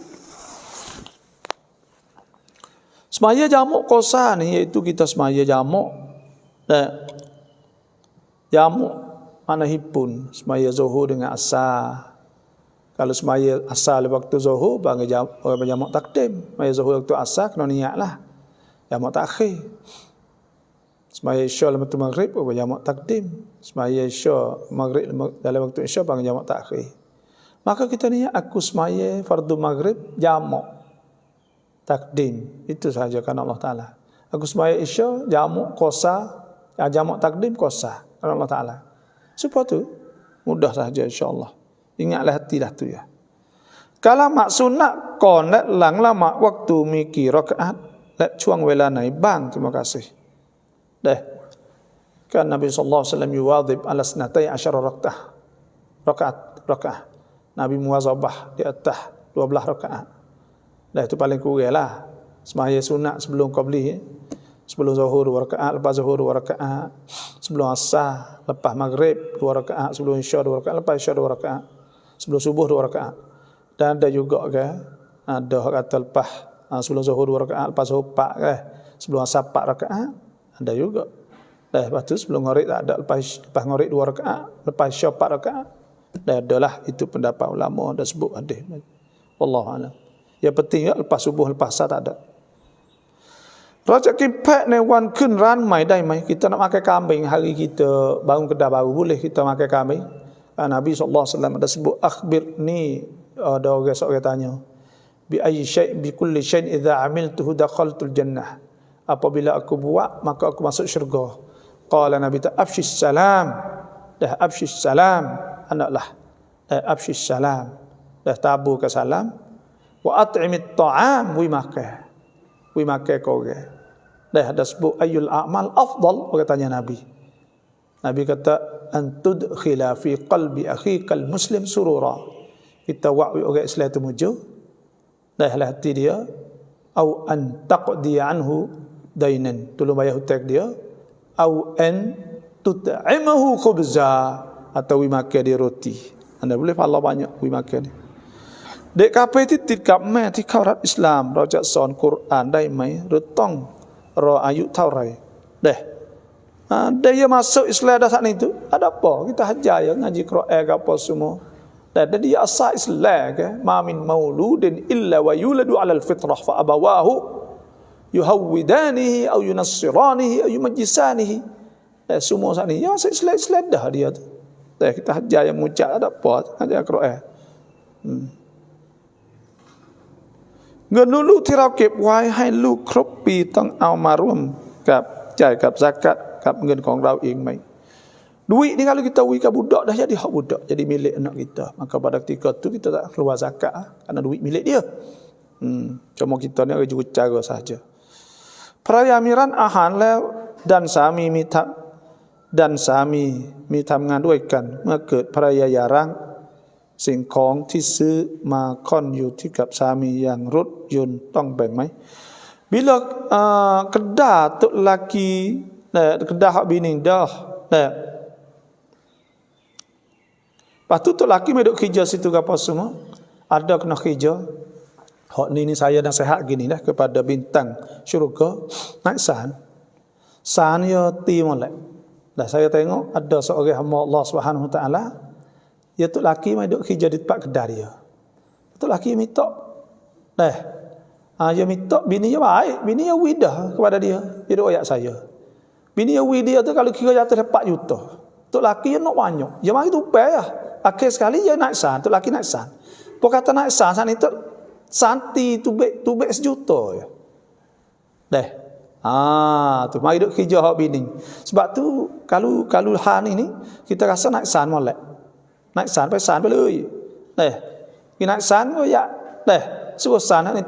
semaya jamuk ก่อสร้าง ni iaitu kita semaya jamuk jamuk mana hipun semaya zuhur dengan asar. Kalau semaya asar waktu zuhur bagi jamuk takdim, semaya zuhur waktu asar kena niatlah jamuk takhir. Semaya isya waktu maghrib bagi jamuk takdim, semaya isya maghrib dalam waktu isya bagi jamuk takhir. Maka kita niat aku semaya fardu maghrib jamuk takdim, itu sahaja kan Allah Taala. Aku semaya isya jamuk qasa, jamuk takdim qasa kan Allah Taala. Supaya tu mudah sahaja insya-Allah. Ingatlah hatilah tu ya. Kalau mak sunat kon let lang la mak waktu miki rakaat let ช่วงเวลาไหนบ้าง terima kasih. Kan Nabi sallallahu alaihi wasallam yuwadhib ala sanatai asyara rakaat. Nabi muwazabah di atas 12 rakaat. Itu paling kuranglah. Semaya sunat sebelum qabli, sebelum zuhur 2 rakaat, lepas zuhur 2 rakaat, sebelum asar, lepas maghrib 2 rakaat, sebelum isya 2 rakaat, lepas isya 2 rakaat, sebelum subuh 2 rakaat. Dan ada juga ada kata lepas sebelum zuhur 2 rakaat, lepas zuhur 4 sebelum asar 4 rakaat, ada juga. Lepas tu sebelum maghrib tak ada, lepas maghrib 2 rakaat, lepas isya 4 rakaat. Adalah itu pendapat ulama, ada sebut hadis. Wallahu a'lam. Yang penting lepas subuh lepas asar tak ada. Raja kipat ni wan kun ran mai dai mai. Kita nak makan kambing hari kita bangun kedai baru, boleh kita makan kambing. Nabi SAW ada sebut akhbirni, ada orang tanya, bi ayyi syai' bi kulli syai'in idza 'amiltuhu dakhaltul jannah. Apabila aku buat maka aku masuk syurga. Qala Nabi ta afshis salam. Dah afshis salam, anaklah. Afshis salam. Dah tabu ke salam. Wa at'imit ta'am, wi makan. Wi makan kau orang. Dah ada sebut ayyul a'mal afdal, orang tanya Nabi. Nabi kata antudkhila fi qalbi akhikal muslim surura. Kita buat orang Islam tu muju dah hati dia, au an taqdi anhu dainan, tolong bayar hutang dia, au an tut'imahu khubza, atau wi makan dia roti. Anda boleh pahala banyak wi makan ni. Dek kapai titit kap mai ti kaurat Islam, rojak son Quran dai mai retong ro ayu taurai. Deh. Dia masuk Islam dah saat itu. Ada apa? Kita hajar ya ngaji Quran ke apa semua. Dan dia asal Islam ke, ma min mauludin illa wa yuladu 'alal fitrah fa abawahu yuhawwidanihi aw yunassiranihi aw yumajjisanihi. Semua saat ni ya asal Islam dah dia tu. Kita hajar yang mengucap ada apa? Hajar Quran. Ngenulu tirakib wai hai lu krop pi tong au maร่วมกับจ่ายกับzakatกับเงินของเราเองไหม Duit ni kalau kita beri ke budak dah jadi hak budak, jadi milik anak kita. Maka pada ketika tu kita tak keluar zakat kerana duit milik dia. Cuma kita ni orang juga cara saja. Perayamiran ahan le dan samiมีทำงานด้วยกันเมื่อเกิดภรรยายาร้างสิ่งของที่ซื้อมาค่อนอยู่ที่กับสามีอย่างรถยนต์ต้องแบ่งไหม Bila kedah tok laki kedah hak bini dah lepas tu tok laki mai duk kerja situ ke apa semua, ada kena kerja. Hak ni saya nasihat gini dah kepada bintang syurga, naik san ya ti molek. Dah saya tengok ada seorang hamba Allah Subhanahu Wa Taala, dia tok laki mai duk kerja di tempat kedai dia. Tok laki minta dia minta bini dia baik, bini dia widah kepada dia. Dia duk ayat saya. Bini dia widah tu kalau kira jatuh 4 juta. Tok laki dia nak banyak. Dia mari tupai lah. Akhir sekali dia naik san, tok laki naik san. Pok kata naik san itu santi tubek sejuta ya. Dah. Tu mari duk kerja hak bini. Sebab tu kalau han ini kita rasa naik san molek. Naik san belui. Naik san ya. Suruh san ni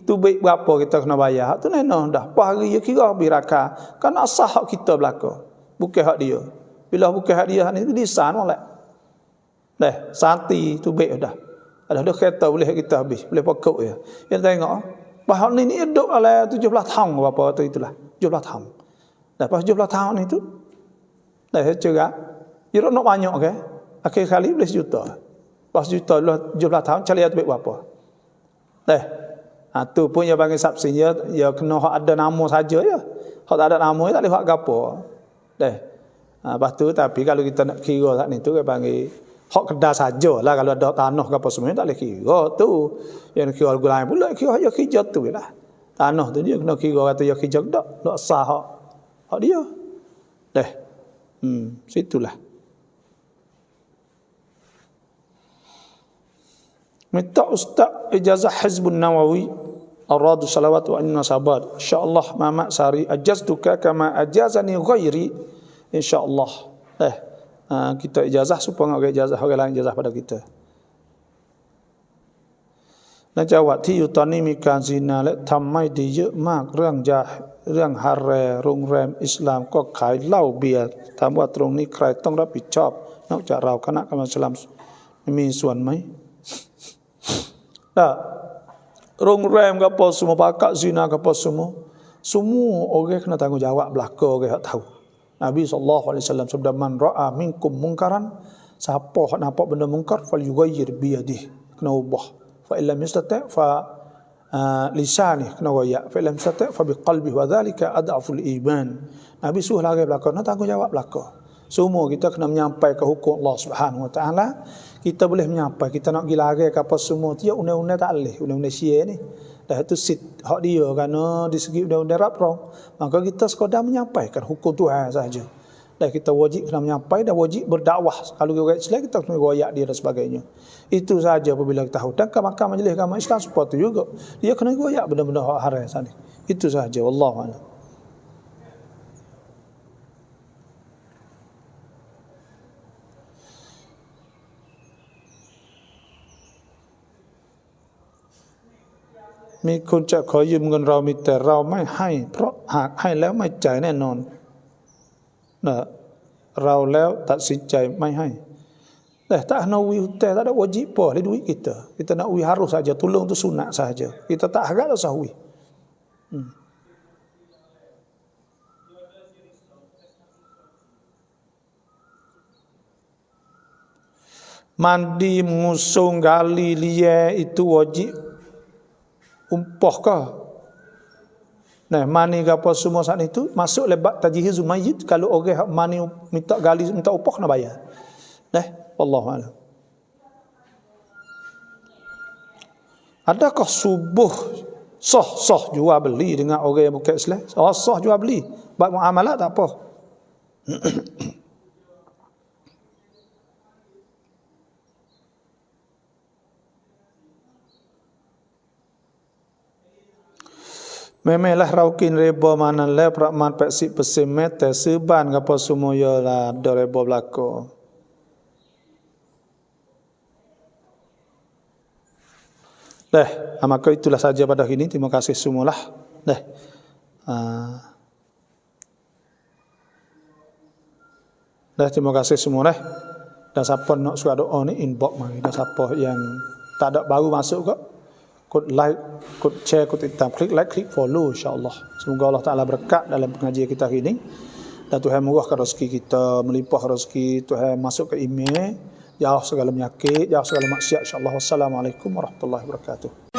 tubek berapa kita kena bayar. Tu neno dah. Pahari dia kira biraka. Kan asah hak kita belaka. Bukan hak dia. Bila bukan hak dia ni di san molek. Santi tubek dah. Ada kereta boleh kita habis, boleh pokok ya. Kita tengok bahawa ni hidup oleh 17 tahun apa tu itulah. 17 tahun. Lepas 17 tahun itu dah juga dia nak banyak ke? Akhir kali boleh sejuta. Lepas juta 17 tahun cari tu berapa? Tu pun dia bagi saksinya ya kena hak ada nama saja ya. Hak tak ada nama tak boleh hak gapo. Lepas tu tapi kalau kita nak kira tak ni tu dia panggil hak kedah sajalah. Kalau ada tanah ke apa semuanya tak boleh kira tu. Yang kira lain pula kira ya kerja tu lah. Tanah tu dia kena kira kata ya kerja tak sah hak dia. Situlah. Minta Ustaz ijazah Hizbun Nawawi Aradu salawat wa inna sabat. InsyaAllah Mamat Sari ajaztuka kama ajazani ghairi. InsyaAllah. Kita ijazah supaya orang ijazah orang lain ijazah pada kita. ในจังหวัดที่อยู่ตอนนี้มีการซินาและทำไม่ดีเยอะมากเรื่องฮาแรโรงแรมอิสลามก็ขายเหล้าเบียร์ถามว่าตรงนี้ใครต้องรับผิดชอบนอกจากเราคณะกรรมการอิสลามมีส่วนไหม โรงแรมก็พอsemua pakak zinaก็พอsemua orang kena tanggungjawab belaka orang hak tahu. Nabi SAW sabda man ra'a minkum munkaran, siapa hak nampak benda mungkar falyughayyir bi yadihi, kena ubah. Fa illam yastati' fa lisani, kena royak. Fa illam yastati' fa biqalbi wa dhalika ad'aful iman. Nabi suruh lari belaka, nak tanggungjawab belaka. Semua kita kena menyampaikan hukum Allah Subhanahu Wa Taala. Kita boleh menyampaikan, kita nak pergi lari ke apa semua dia undang-undang tak boleh, undang-undang Syiah ni. Dah itu sit hak dia kerana di segi undang-undang Arab. Maka kita sekadar menyampaikan hukum Tuhan saja. Dan kita wajib kena menyampai dan wajib berdakwah. Kalau orang Islam kita kena royak dia dan sebagainya. Itu saja apabila kita tahu. Dan kamar majlis agama Islam seperti itu juga. Dia kena royak benda-benda haram sana. Itu saja. Wallahu a'lam. Miคนจะขอยืมเงินเรามีแต่เราไม่ให้เพราะหากให้แล้วไม่จ่ายแน่นอนนะเราแล้วตัดสินใจไม่ให้แต่tak nak uwi hutang tak ada wajib apa dari duit kita nak uwi harus saja tolong tu sunat saja kita tak harap tak usah uwi mandi mengusung gali liar itu wajib umpah kah? Nah, mani ke apa semua saat itu masuk lebat tajhizul mayyit kalau orang mani minta gali minta upah kena bayar. Nah, wallahu a'lam. Adakah subuh sah jual beli dengan orang yang bukan Islam? Sah jual beli. Bab muamalah tak apa. Memanglah raukin reba mana le prakman 80% meter seban apa semua lah ada reba berlaku. Maka itulah saja pada hari ini. Terima kasih semualah. Terima kasih semua Dan siapa nak suka doa ni inbox mari. Dan siapa yang tak ada baru masuk ke kod like, kod share, kod titam, klik like, klik follow insya-Allah. Semoga Allah Taala berkat dalam pengajian kita hari ini. Dan Tuhan murahkan rezeki kita, melimpah rezeki, Tuhan masuk ke email, jauh segala penyakit, jauh segala maksiat insya-Allah. Wassalamualaikum warahmatullahi wabarakatuh.